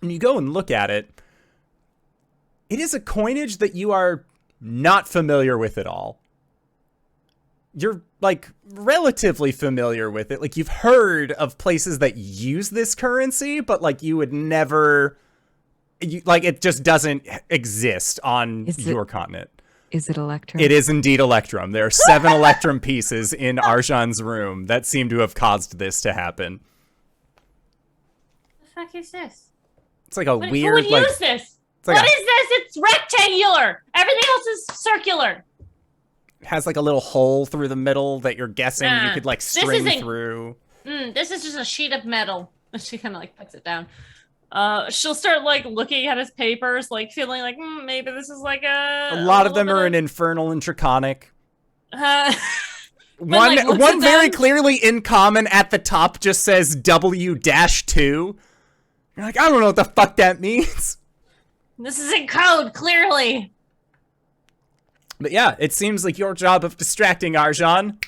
And you go and look at it. It is a coinage that you are not familiar with at all. You're like relatively familiar with it. Like you've heard of places that use this currency, but like you would never, like it just doesn't exist on your continent. Is it Electrum? It is indeed Electrum. There are 7 Electrum pieces in Arjhan's room that seem to have caused this to happen. The fuck is this? It's like a Who weird would like use this? like What is this? It's rectangular. Everything else is circular. has like a little hole through the middle that you're guessing you could like string isn't- through. This is just a sheet of metal. She kind of like puts it down. She'll start like looking at his papers, like feeling like maybe this is like A lot of them are in Infernal and Draconic. like, One looks one at very them. clearly in common at the top just says W-2. You're like, I don't know what the fuck that means. This is in code, clearly. But yeah, it seems like your job of distracting Arjhan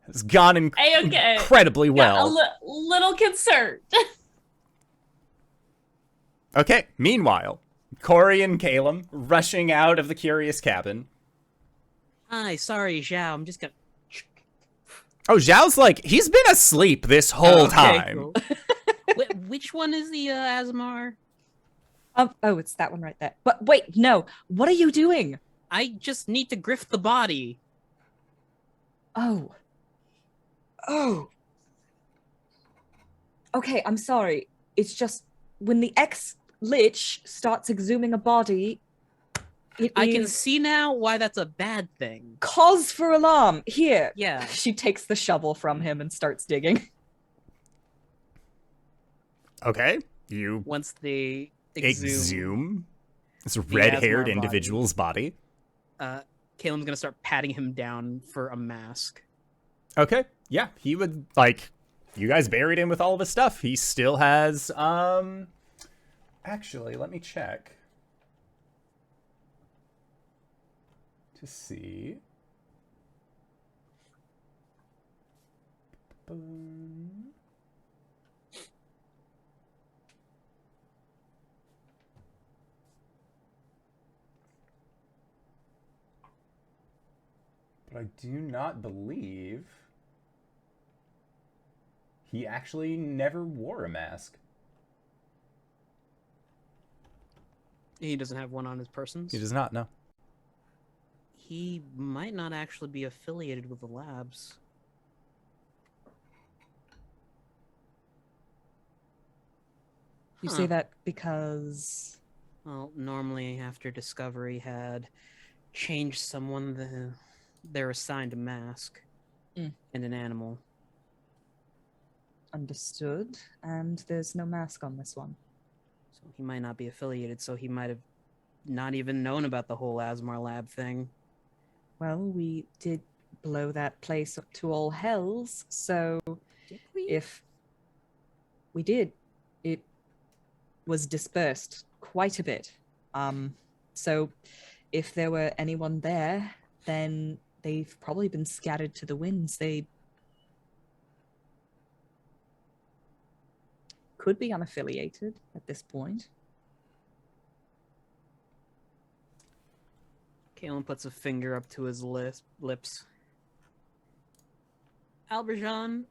has gone A-okay. incredibly well. Got a little concerned. Okay, meanwhile, Cori and Caelum rushing out of the curious cabin. Hi, sorry, Zhao. I'm just gonna. Oh, Zhao's like, he's been asleep this whole time. Cool. Which one is the Asmar? Oh, it's that one right there. But wait, no. What are you doing? I just need to grift the body. Oh. Okay, I'm sorry. It's just when the ex-lich starts exhuming a body, I can see now why that's a bad thing. cause for alarm. Here. Yeah. She takes the shovel from him and starts digging. Okay, you Once they exhume this red-haired Asmar individual's body. Caelim's gonna start patting him down for a mask. Okay, yeah, he would, like, you guys buried him with all of his stuff. He still has, actually, let me check to see. I do not believe he actually never wore a mask. He doesn't have one on his persons. He does not, no. He might not actually be affiliated with the labs. You Huh. say that because Well, normally after Discovery had changed someone, they're assigned a mask Mm. and an animal. understood, and there's no mask on this one. So he might not be affiliated, so he might have not even known about the whole Asmar lab thing. Well, we did blow that place up to all hells, so Did we? if we did, it was dispersed quite a bit. So if there were anyone there, then they've probably been scattered to the winds. They could be unaffiliated at this point. Caelum puts a finger up to his lips. Arjhan,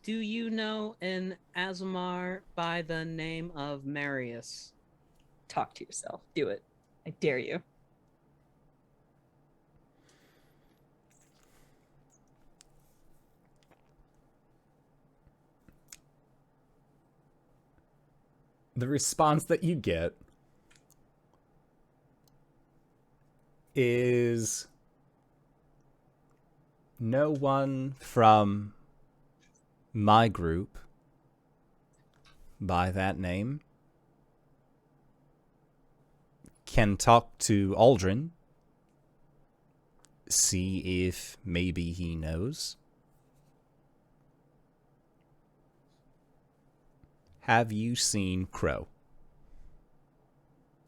do you know an Asmar by the name of Marius? Talk to yourself. Do it. I dare you. The response that you get is no one from my group by that name can talk to Arjhan, see if maybe he knows. Have you seen Crow?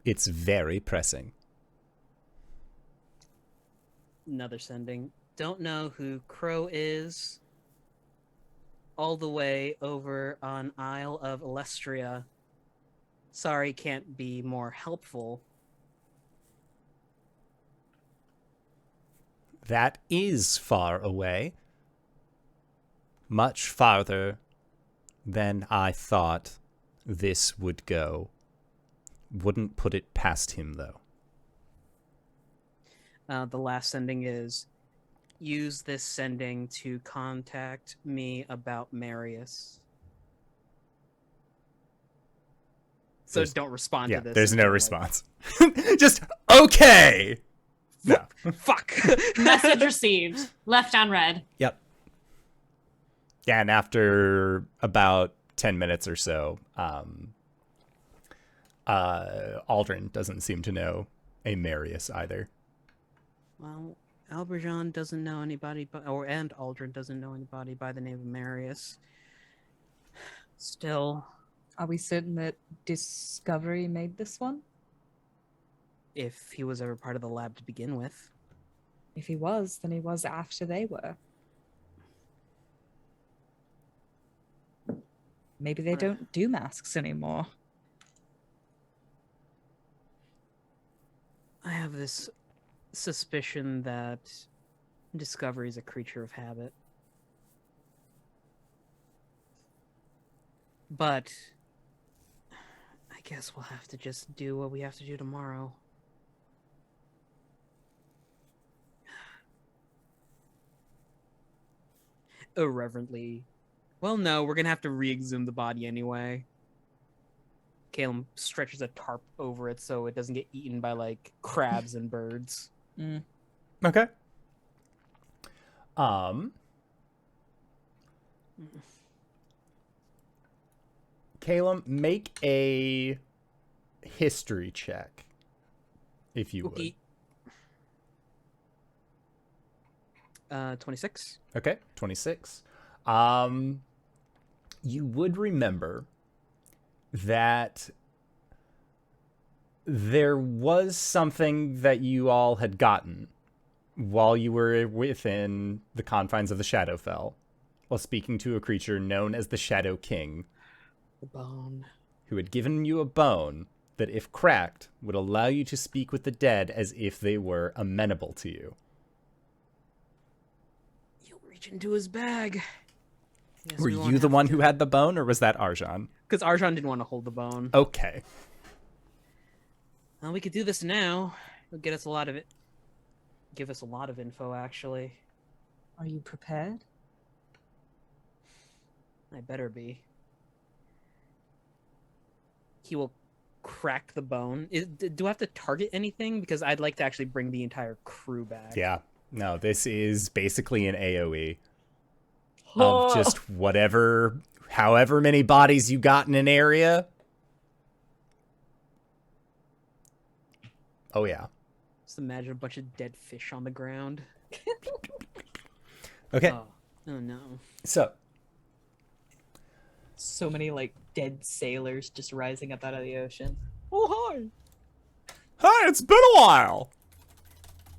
It's very pressing. Another sending. Don't know who Crow is. All the way over on Isle of Elestria. Sorry, can't be more helpful. That is far away. Much farther than I thought this would go. Wouldn't put it past him, though. The last sending is, use this sending to contact me about Marius. So There's- don't respond Yeah, to this. there's no until, like, response. Just, okay! No. Fuck! Message received. Left on red. Yep. Yeah, and after about 10 minutes or so, Arjhan doesn't seem to know a Marius either. Well, Arjhan doesn't know anybody, and Arjhan doesn't know anybody by the name of Marius. Still, Are we certain that Discovery made this one? if he was ever part of the lab to begin with. If he was, then he was after they were. Maybe they don't do masks anymore. I have this suspicion that Discovery is a creature of habit. But I guess we'll have to just do what we have to do tomorrow. Irreverently. Well, no, we're gonna have to re-exhume the body anyway. Caelum stretches a tarp over it so it doesn't get eaten by, like, crabs and birds. Okay. Caelum, make a history check, if you would. Okay. 26. Okay, 26. You would remember that there was something that you all had gotten while you were within the confines of the Shadowfell, while speaking to a creature known as the Shadow King, The bone. who had given you a bone that, if cracked, would allow you to speak with the dead as if they were amenable to you. reach into his bag. Were you the one who had the bone, or was that Arjhan? Because Arjhan didn't want to hold the bone. Okay. Well, we could do this now. It'll get us a lot of it. Give us a lot of info, actually. Are you prepared? I better be. He will crack the bone. Do I have to target anything? Because I'd like to actually bring the entire crew back. Yeah. No, this is basically an AoE of just however many bodies you got in an area. Oh, yeah. Just imagine a bunch of dead fish on the ground. Okay. Oh no. So many like dead sailors just rising up out of the ocean. Oh hi! Hi, it's been a while.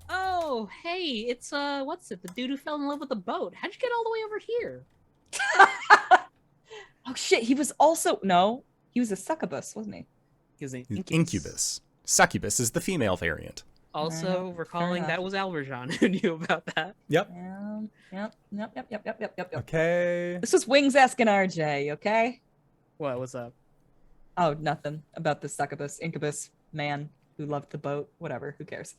Oh, hey, it's what's it? The dude who fell in love with the boat. How'd you get all the way over here? Oh shit! He was a succubus, wasn't he? He was an He's incubus. incubus. Succubus is the female variant. Also, Fair recalling enough. that was Arjhan who knew about that. Yep. Yep. Okay. This was Wings asking RJ, okay? What's up? Oh, nothing about the succubus, incubus man who loved the boat. Whatever, who cares?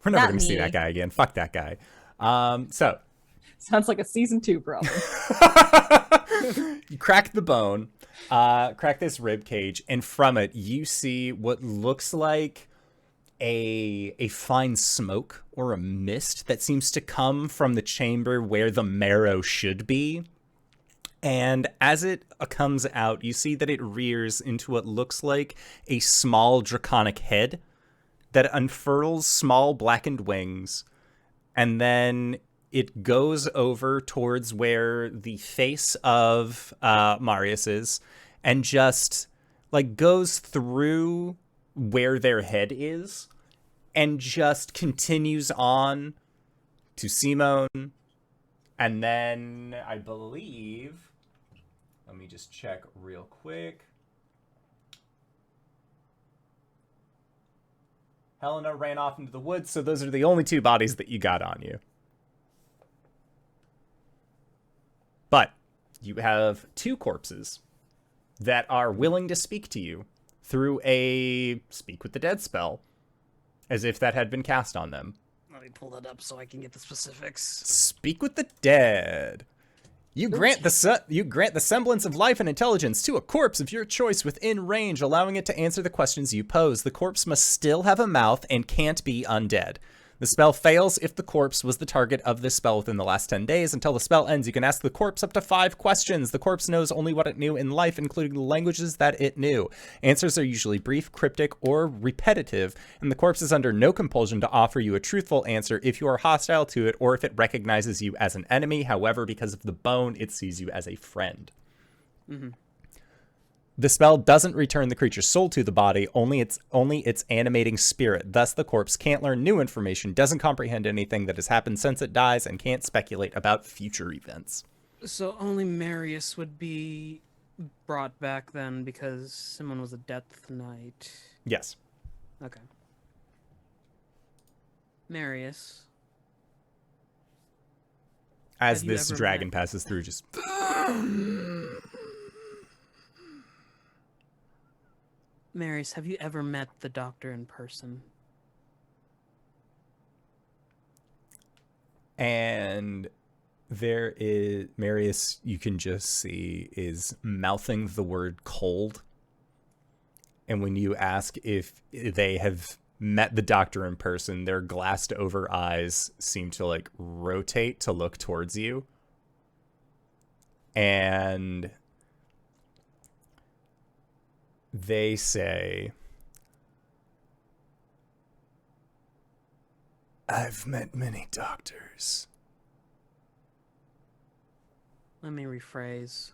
We're never Not going to see me. that guy again. Fuck that guy. So Sounds like a season 2 problem. you crack the bone, crack this rib cage, and from it you see what looks like a fine smoke or a mist that seems to come from the chamber where the marrow should be. And as it comes out, you see that it rears into what looks like a small draconic head that unfurls small blackened wings, and then it goes over towards where the face of Marius is, and just like goes through where their head is, and just continues on to Simone, and then I believe, let me just check real quick. Helena ran off into the woods, so those are the only 2 bodies that you got on you. But you have 2 corpses that are willing to speak to you through a Speak with the Dead spell, as if that had been cast on them. Let me pull that up so I can get the specifics. Speak with the Dead. You grant the semblance of life and intelligence to a corpse of your choice within range, allowing it to answer the questions you pose. The corpse must still have a mouth and can't be undead. The spell fails if the corpse was the target of this spell within the last 10 days. Until the spell ends, you can ask the corpse up to 5 questions. The corpse knows only what it knew in life, including the languages that it knew. Answers are usually brief, cryptic, or repetitive, and the corpse is under no compulsion to offer you a truthful answer if you are hostile to it or if it recognizes you as an enemy. However, because of the bone, it sees you as a friend. Mm-hmm. The spell doesn't return the creature's soul to the body, only its animating spirit. Thus, the corpse can't learn new information, doesn't comprehend anything that has happened since it dies, and can't speculate about future events. So only Marius would be brought back then because Simone was a Death Knight. Yes. Okay. Marius. As Have you this ever dragon met- passes through, just... Marius, have you ever met the doctor in person? And there is... Marius, you can just see, is mouthing the word cold. And when you ask if they have met the doctor in person, their glassed over eyes seem to like rotate to look towards you. And they say, I've met many doctors. Let me rephrase.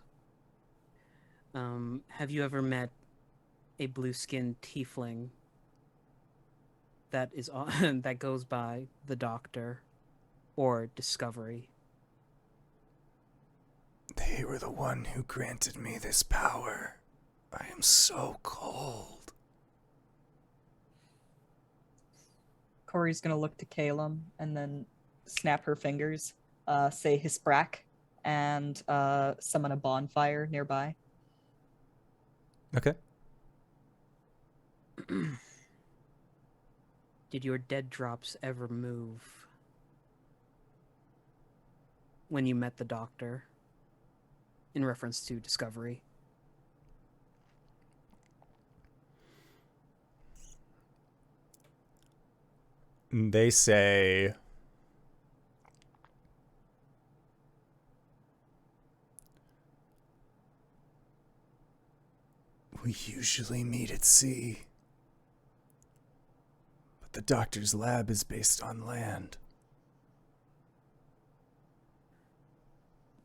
Have you ever met a blue-skinned tiefling that is on, that goes by the Doctor or Discovery? They were the one who granted me this power. I am so cold. Cori's gonna look to Caelum and then snap her fingers, say Hisbrak, and summon a bonfire nearby. Okay. Did your dead drops ever move when you met the doctor? In reference to Discovery. They say, we usually meet at sea, but the doctor's lab is based on land.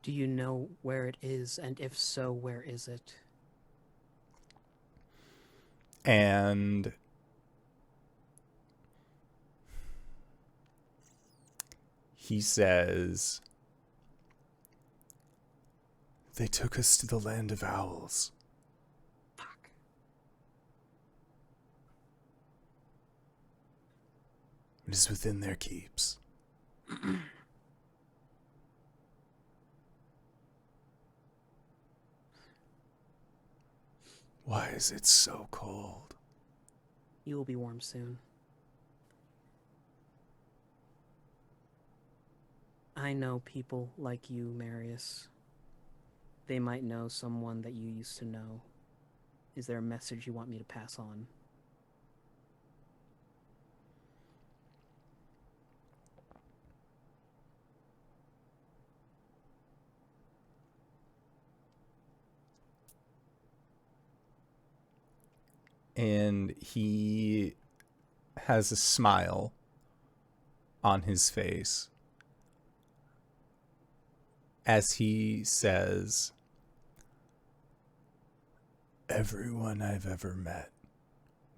Do you know where it is, and if so, where is it? And he says, they took us to the land of owls. Fuck. It is within their keeps. Why is it so cold? You will be warm soon. I know people like you, Marius. They might know someone that you used to know. Is there a message you want me to pass on? And he has a smile on his face as he says, everyone I've ever met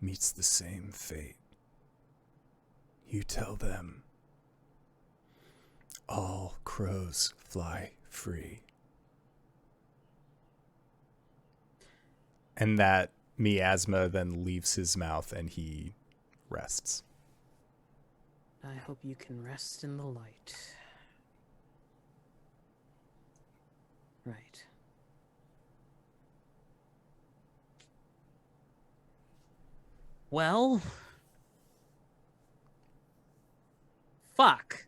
meets the same fate. You tell them, all crows fly free. And that miasma then leaves his mouth and he rests. I hope you can rest in the light. Right. Well... Fuck.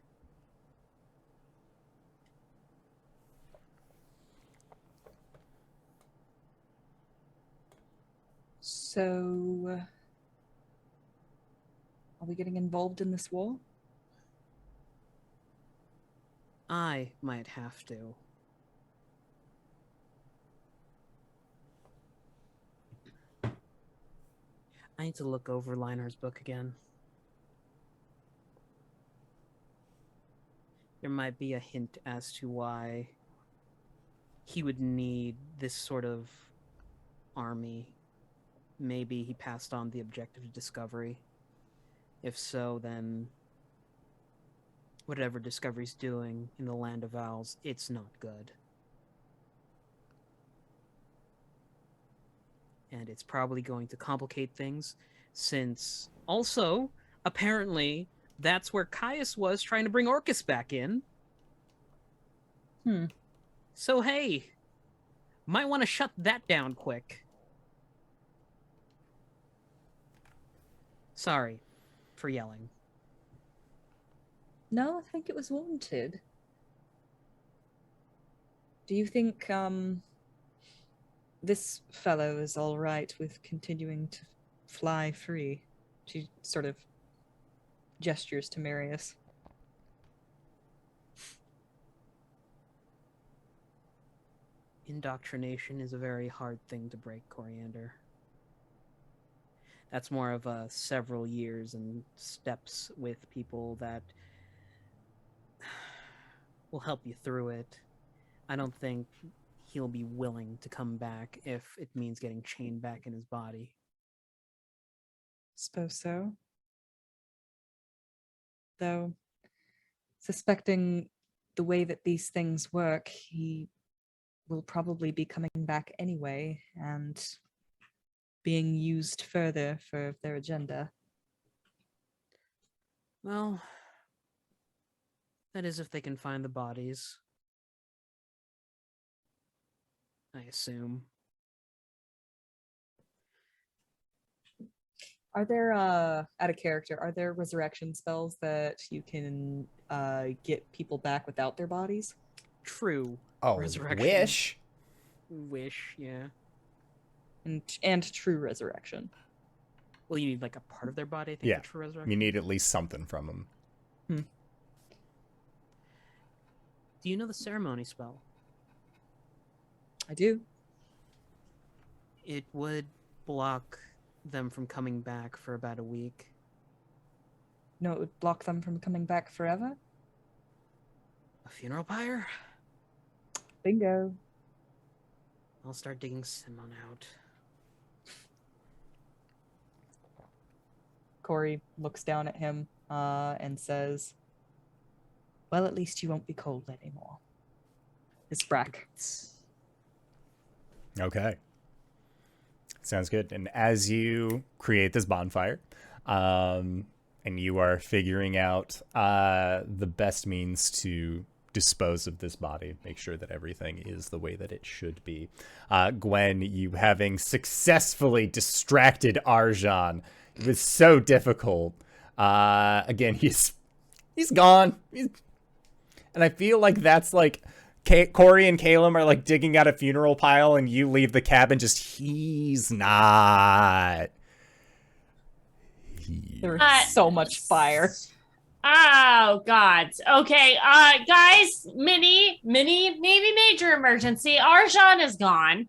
So, are we getting involved in this war? I might have to. I need to look over Linar's book again. There might be a hint as to why he would need this sort of army. Maybe he passed on the objective of Discovery. If so, then whatever Discovery's doing in the Land of Owls, it's not good. And it's probably going to complicate things, since also, apparently, that's where Caius was trying to bring Orcus back in. So hey, might want to shut that down quick. Sorry for yelling. No, I think it was warranted. Do you think this fellow is all right with continuing to fly free? She sort of gestures to Marius. Indoctrination is a very hard thing to break, Coriander. That's more of a several years and steps with people that will help you through it. I don't think he'll be willing to come back if it means getting chained back in his body. Suppose so. Though, suspecting the way that these things work, he will probably be coming back anyway and being used further for their agenda. Well, That is, if they can find the bodies. I assume. Are there, out of character, are there resurrection spells that you can get people back without their bodies? True. Oh, Resurrection. wish. Yeah. And true resurrection. Well, you need like a part of their body, I think, Yeah. for true resurrection. You need at least something from them. Do you know the ceremony spell? I do. It would block them from coming back for about a week. No, it would block them from coming back forever. A funeral pyre? Bingo. I'll start digging Simon out. Cori looks down at him and says, well, at least you won't be cold anymore. It's Brack. Okay. Sounds good. And as you create this bonfire, and you are figuring out the best means to dispose of this body, make sure that everything is the way that it should be. Gwen, you having successfully distracted Arjhan, it was so difficult. Again, he's gone. And I feel like that's like Cori and Caelum are like digging out a funeral pile, and you leave the cabin just, he's not. There was so much fire. Oh, God. Okay, guys, maybe major emergency. Arjhan is gone.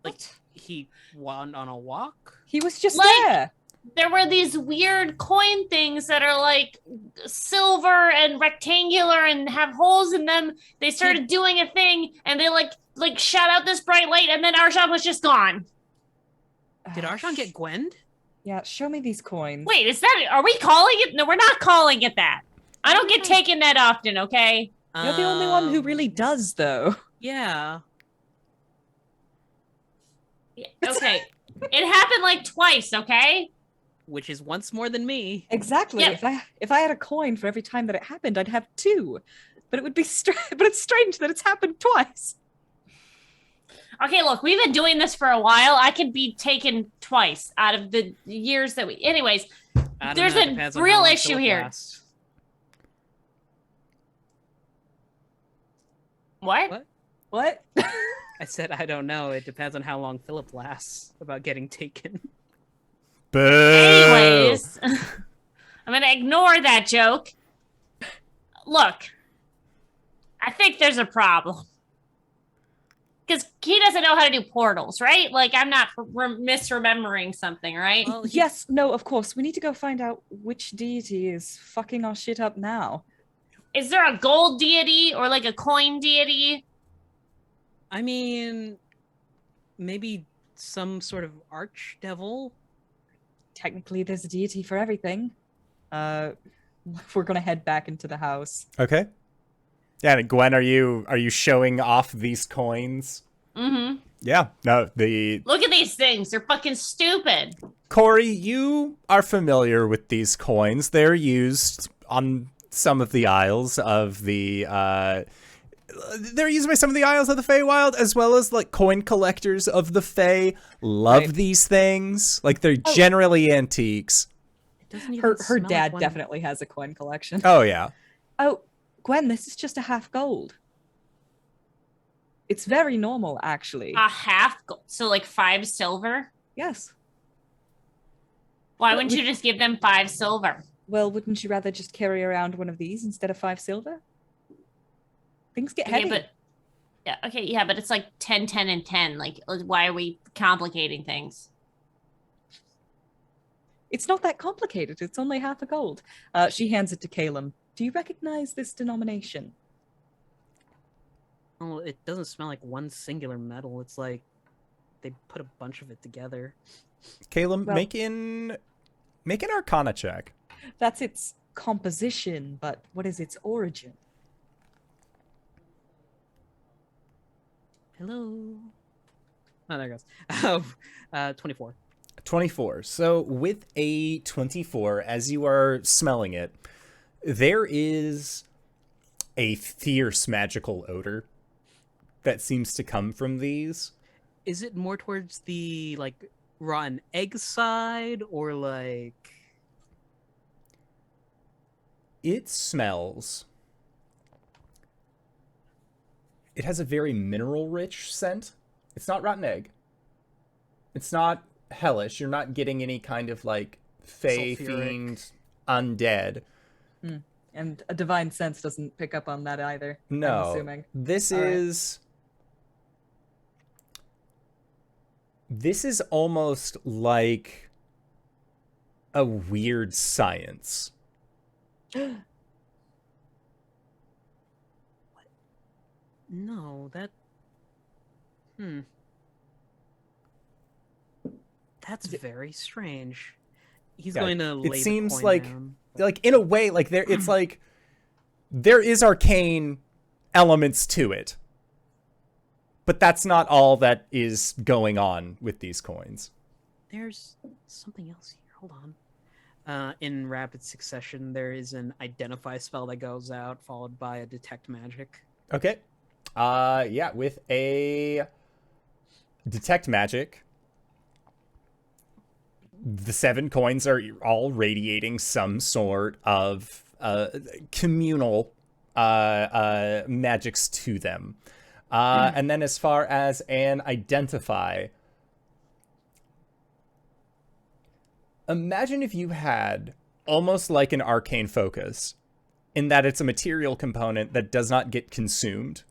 Like, he went on a walk? He was just Like- there. There were these weird coin things that are like silver and rectangular and have holes in them. They started doing a thing, and they like shot out this bright light, and then Arjhan was just gone. Did Arjhan get Gwen? Yeah, show me these coins. Wait, is that it? Are we calling it? No, we're not calling it that. I don't get taken that often, okay? You're the only one who really does, though. Yeah. Okay. It happened like twice, okay? Which is once more than me. Exactly. Yep. If I had a coin for every time that it happened, I'd have 2. But it would be but it's strange that it's happened twice. Okay, look, we've been doing this for a while. I could be taken twice out of the years that we... Anyways, I don't there's know, it a depends on how real long issue Philip here. lasts. What? What? I said I don't know. It depends on how long Philip lasts about getting taken. Boo! Anyways, I'm going to ignore that joke. Look, I think there's a problem. Because he doesn't know how to do portals, right? Like, I'm not misremembering something, right? Well, Yes, no, of course. We need to go find out which deity is fucking our shit up now. Is there a gold deity or like a coin deity? I mean, maybe some sort of archdevil. Technically, there's a deity for everything. We're gonna head back into the house. Okay. Yeah, and Gwen, are you showing off these coins? Mm-hmm. Yeah. No, the Look at these things. They're fucking stupid. Cori, you are familiar with these coins. They're used on some of the isles of the they're used by some of the isles of the Feywild, as well as like coin collectors of the Fey love Right. these things. Like, they're generally antiques. It doesn't even Her smell dad like one. definitely has a coin collection. Oh yeah. Oh, Gwen, this is just a half gold. It's very normal, actually. A half gold. So like 5 silver? Yes. Why Well, wouldn't you just give them 5 silver? Well, wouldn't you rather just carry around one of these instead of 5 silver? Things get heavy. But it's like 10, 10, and 10. Like, why are we complicating things? It's not that complicated. It's only half a gold. She hands it to Caelum. Do you recognize this denomination? Oh, it doesn't smell like one singular metal. It's like they put a bunch of it together. Caelum, Well- make an Arcana check. That's its composition, but what is its origin? Hello. Oh, there it goes. 24. 24. So with a 24, as you are smelling it, there is a fierce magical odor that seems to come from these. Is it more towards the like rotten egg side or like? It smells. It has a very mineral-rich scent. It's not rotten egg. It's not hellish. You're not getting any kind of like fey fiend undead. And a divine sense doesn't pick up on that either. No, I'm assuming. this All right. is. This is almost like a weird science. No, that. That's very strange. He's Yeah, going to lay it seems the coin like down. in a way like there it's like there is arcane elements to it. But that's not all that is going on with these coins. There's something else here. Hold on. In rapid succession, there is an identify spell that goes out, followed by a detect magic. Okay. Yeah, with a detect magic, the 7 coins are all radiating some sort of communal magics to them. And then as far as an identify, imagine if you had almost like an arcane focus, in that it's a material component that does not get consumed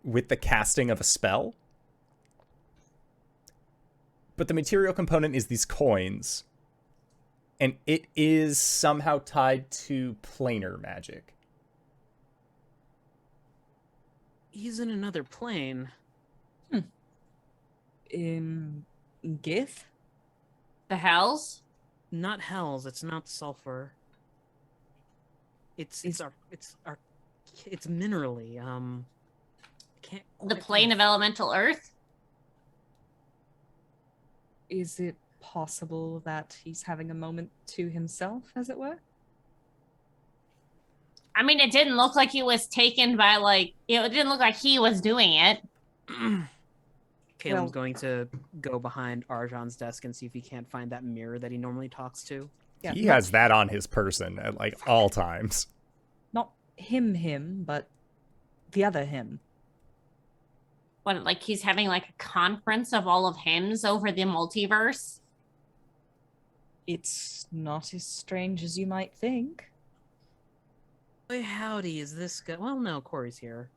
with the casting of a spell. But the material component is these coins, and it is somehow tied to planar magic. He's in another plane. In Gith? The hells? Not hells. It's not sulfur. It's minerally. Can't The quite plane of elemental earth? Is it possible that he's having a moment to himself, as it were? I mean, it didn't look like he was taken by, like, it didn't look like he was doing it. Caelum's Well- going to go behind Arjhan's desk and see if he can't find that mirror that he normally talks to. Yeah, He not- has that on his person at like all times. Not him, but the other him. What, like he's having like a conference of all of hymns over the multiverse? It's not as strange as you might think. Boy, howdy, is this guy? Well, no, Cori's here.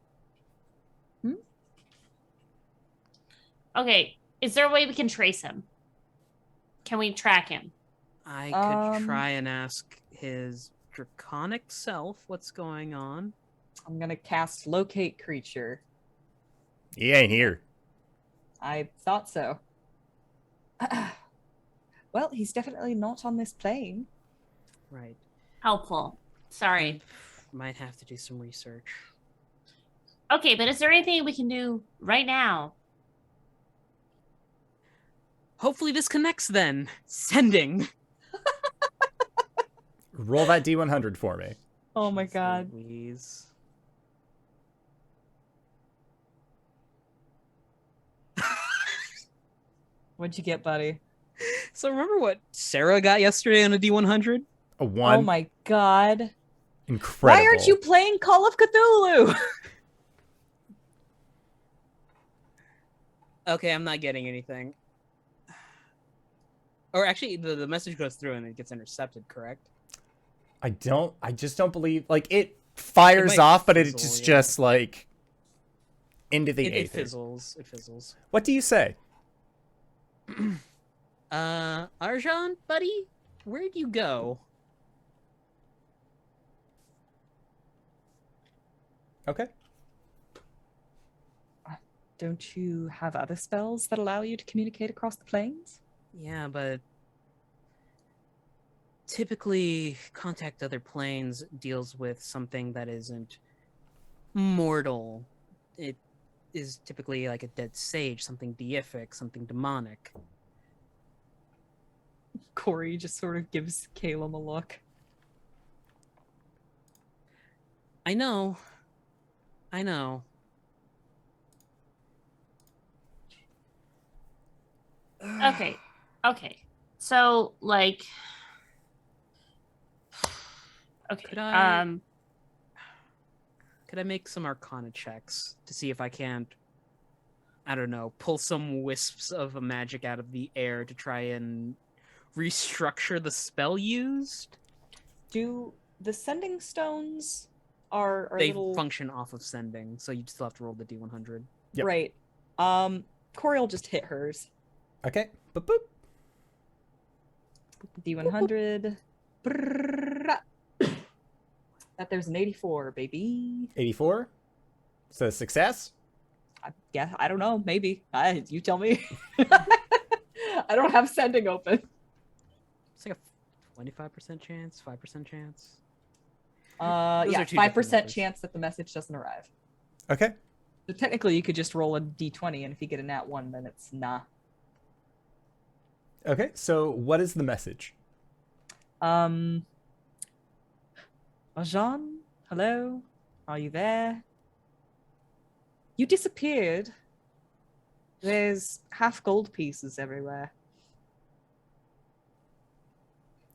Okay, is there a way we can trace him? Can we track him? I could try and ask his draconic self what's going on. I'm gonna cast Locate Creature. He ain't here. I thought so. Well, he's definitely not on this plane. Right. Helpful. Sorry. Might have to do some research. Okay, but is there anything we can do right now? Hopefully this connects then. Sending. Roll that D100 for me. Oh my god. Louise. What'd you get, buddy? So remember what Sarah got yesterday on a D100? A 1. Oh my god. Incredible. Why aren't you playing Call of Cthulhu? Okay, I'm not getting anything. Or actually, the message goes through and it gets intercepted, correct? I just don't believe, like, it fires might off, but fizzle, it's yeah. just like into the It aether. fizzles. It fizzles. What do you say? Arjhan, buddy, where'd you go? Okay. Don't you have other spells that allow you to communicate across the planes? Yeah, but typically contact other planes deals with something that isn't mortal. It is typically like a dead sage, something deific, something demonic. Cori just sort of gives Caelum a look. I know. I know. Okay. Okay. So like okay. Could I make some Arcana checks to see if I can't, I don't know, pull some wisps of a magic out of the air to try and restructure the spell used? Do the sending stones are They little function off of sending, so you still have to roll the D100. Yep. right? Corey will just hit hers. Okay. Boop boop. D100. Brrrr. That there's an 84, baby. 84. So success. I don't know. Maybe. You tell me. I don't have sending open. It's like a 25% chance, 5% chance. Yeah, are two different 5% numbers. chance that the message doesn't arrive. Okay. So technically, you could just roll a d20, and if you get a nat 1, then it's nah. Okay. So what is the message? Arjhan, hello? Are you there? You disappeared. There's half gold pieces everywhere.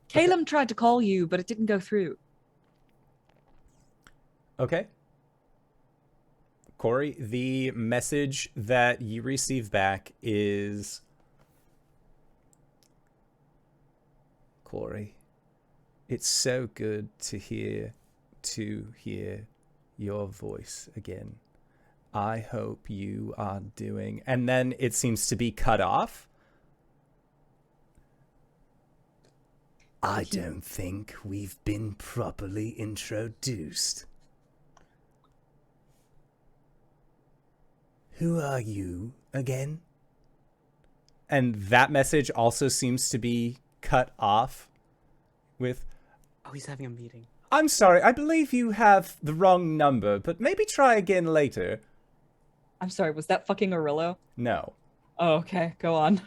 Caelum tried to call you, but it didn't go through. Okay. Cori, the message that you receive back is... Cori, it's so good to hear your voice again. I hope you are doing... And then it seems to be cut off. I don't think we've been properly introduced. Who are you again? And that message also seems to be cut off with, Oh, he's having a meeting. I'm sorry, I believe you have the wrong number, but maybe try again later. I'm sorry, was that fucking Arillo? No, Oh, okay, go on.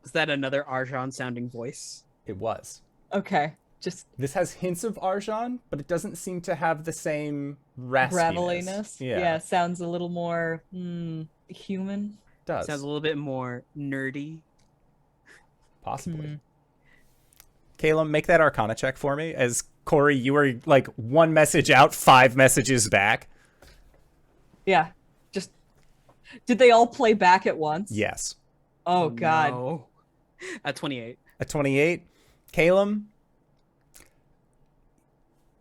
Was that another Arjhan sounding voice? it was. Okay, just This has hints of Arjhan, but it doesn't seem to have the same raspiness. graveliness. Yeah, Sounds a little more human. it does. Sounds a little bit more nerdy. Possibly. Caelum, make that Arcana check for me. As Cori, you were like one message out, 5 messages back. Yeah, just... Did they all play back at once? Yes. Oh, God. No. At 28. A 28. Caelum,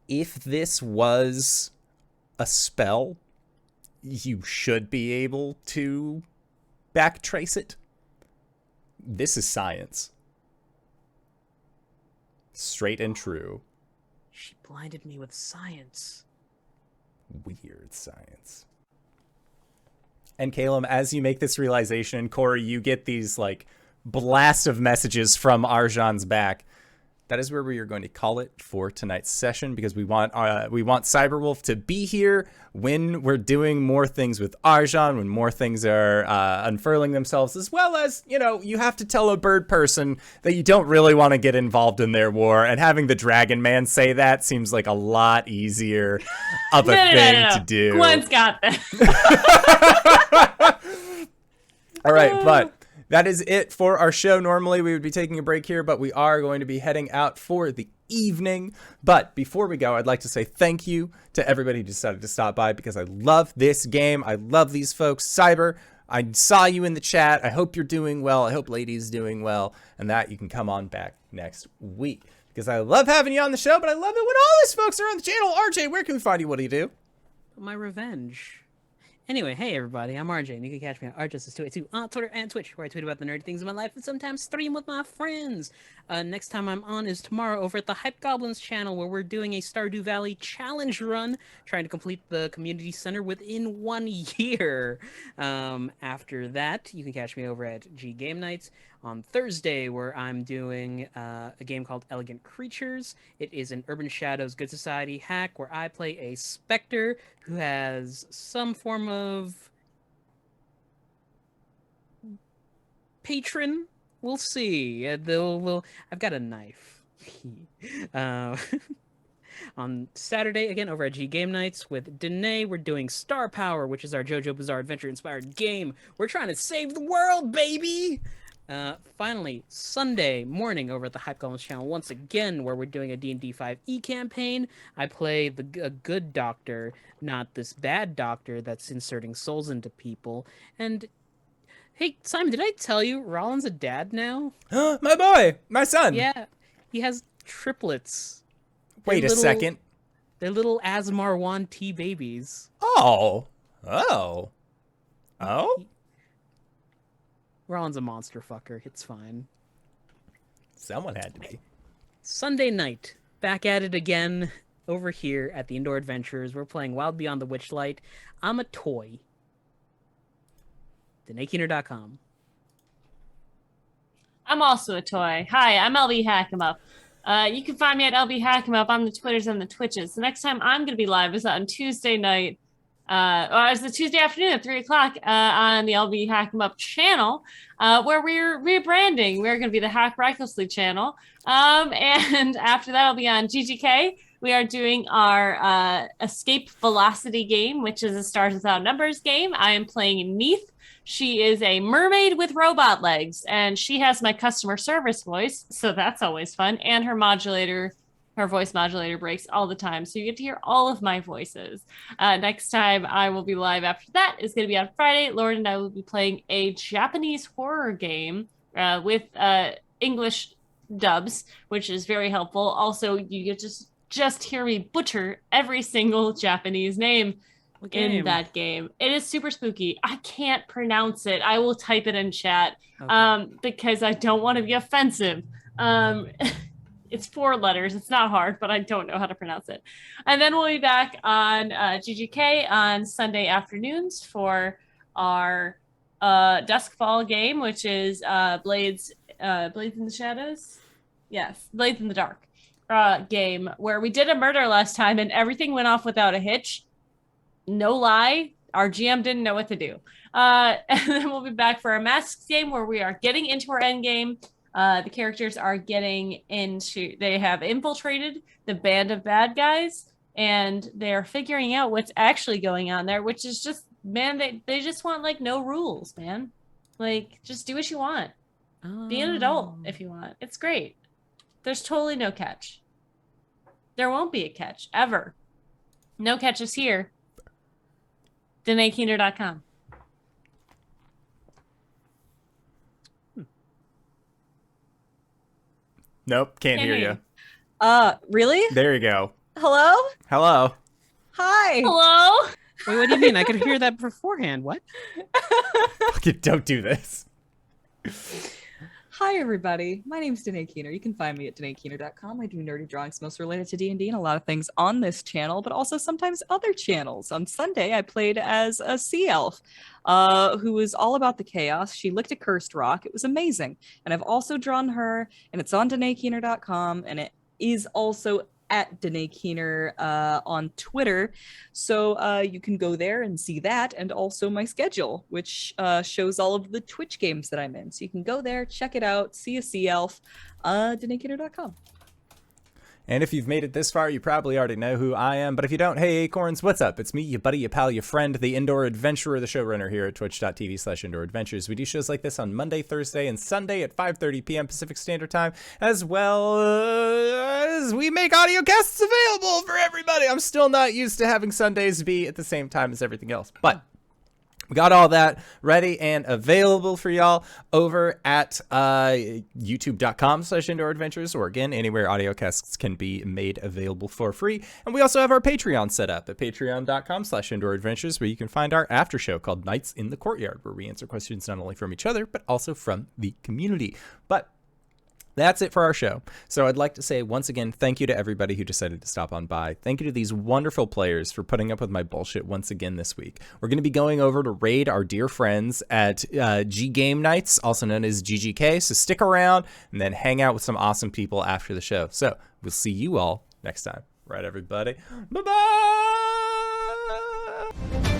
if this was a spell, you should be able to backtrace it. This is science. Straight and true. She blinded me with science. Weird science. And Caelum, as you make this realization, Cori, you get these like blast of messages from Arjhan's back. That is where we are going to call it for tonight's session, because we want Cyberwolf to be here when we're doing more things with Arjhan, when more things are unfurling themselves, as well as, you know, you have to tell a bird person that you don't really want to get involved in their war, and having the Dragon Man say that seems like a lot easier of a thing to do. Gwen's got this. All right, but that is it for our show. Normally, we would be taking a break here, but we are going to be heading out for the evening. But before we go, I'd like to say thank you to everybody who decided to stop by, because I love this game. I love these folks. Cyber, I saw you in the chat. I hope you're doing well. I hope Lady's doing well, and that you can come on back next week, because I love having you on the show, but I love it when all these folks are on the channel. RJ, where can we find you? What do you do? My revenge. Anyway, hey everybody, I'm RJ, and you can catch me on RJustice282 on Twitter and Twitch, where I tweet about the nerdy things in my life and sometimes stream with my friends. Next time I'm on is tomorrow over at the Hype Goblins channel, where we're doing a Stardew Valley challenge run, trying to complete the community center within 1 year. After that, you can catch me over at G Game Nights on Thursday, where I'm doing a game called Elegant Creatures. It is an Urban Shadows Good Society hack where I play a specter who has some form of patron. We'll see. I've got a knife. On Saturday, again, over at G Game Nights with Danae, we're doing Star Power, which is our JoJo Bizarre Adventure-inspired game. We're trying to save the world, baby! Finally, Sunday morning over at the Hype Golems channel, once again, where we're doing a D&D 5e campaign. I play a good doctor, not this bad doctor that's inserting souls into people. And, hey, Simon, did I tell you Rollins a dad now? My boy! My son! Yeah, he has triplets. Wait a second. They're little Asmar 1T babies. Oh. Rollins a monster fucker. It's fine. Someone had to be. Sunday night, back at it again over here at the Indoor Adventures. We're playing Wild Beyond the Witchlight. I'm a toy. DanaeKeener.com. I'm also a toy. Hi, I'm LBHackEmUp. You can find me at LBHackEmUp on the Twitters and the Twitches. The next time I'm going to be live is on Tuesday night. It's the Tuesday afternoon at 3 o'clock on the LBHackEmUp channel, where we're rebranding. We're going to be the Hack Recklessly channel. And after that, I'll be on GGK. We are doing our Escape Velocity game, which is a Stars Without Numbers game. I am playing Neith. She is a mermaid with robot legs, and she has my customer service voice, so that's always fun. And her voice modulator breaks all the time, so you get to hear all of my voices. Next time I will be live after that is going to be on Friday. Lauren and I will be playing a Japanese horror game with English dubs, which is very helpful. Also, you get to just hear me butcher every single Japanese name in that game. It is super spooky. I can't pronounce it. I will type it in chat because I don't want to be offensive. It's 4 letters. It's not hard, but I don't know how to pronounce it. And then we'll be back on GGK on Sunday afternoons for our Duskfall game, which is Blades in the Shadows? Yes, Blades in the Dark game, where we did a murder last time and everything went off without a hitch. No lie, our GM didn't know what to do. And then we'll be back for our Masks game, where we are getting into our end game. The characters are they have infiltrated the band of bad guys, and they're figuring out what's actually going on there, which is just, man, they just want, like, no rules, man. Like, just do what you want. Be an adult if you want. It's great. There's totally no catch. There won't be a catch, ever. No catches here. DanaeKeener.com. Nope, can't hear you. Really? There you go. Hello? Hello. Hi. Hello? Wait, what do you mean? I could hear that beforehand. What? Fucking don't do this. Hi, everybody. My name's Danae Keener. You can find me at DanaeKeener.com. I do nerdy drawings, most related to D&D, and a lot of things on this channel, but also sometimes other channels. On Sunday, I played as a sea elf who was all about the chaos. She licked a cursed rock. It was amazing. And I've also drawn her, and it's on DanaeKeener.com, and it is also at Danae Keener on Twitter. So you can go there and see that, and also my schedule, which shows all of the Twitch games that I'm in. So you can go there, check it out, see a sea elf, DanaeKeener.com. And if you've made it this far, you probably already know who I am. But if you don't, hey, Acorns, what's up? It's me, your buddy, your pal, your friend, the Indoor Adventurer, the showrunner here at twitch.tv/Indoor Adventures. We do shows like this on Monday, Thursday, and Sunday at 5:30 p.m. Pacific Standard Time, as well as we make audio casts available for everybody. I'm still not used to having Sundays be at the same time as everything else, but we got all that ready and available for y'all over at youtube.com/Indoor Adventures, or again, anywhere audiocasts can be made available for free. And we also have our Patreon set up at patreon.com/Indoor Adventures, where you can find our after show called Nights in the Courtyard, where we answer questions not only from each other, but also from the community. But that's it for our show. So I'd like to say once again, thank you to everybody who decided to stop on by. Thank you to these wonderful players for putting up with my bullshit once again this week. We're going to be going over to raid our dear friends at G Game Nights, also known as GGK. So stick around and then hang out with some awesome people after the show. So we'll see you all next time. Right, everybody? Bye-bye!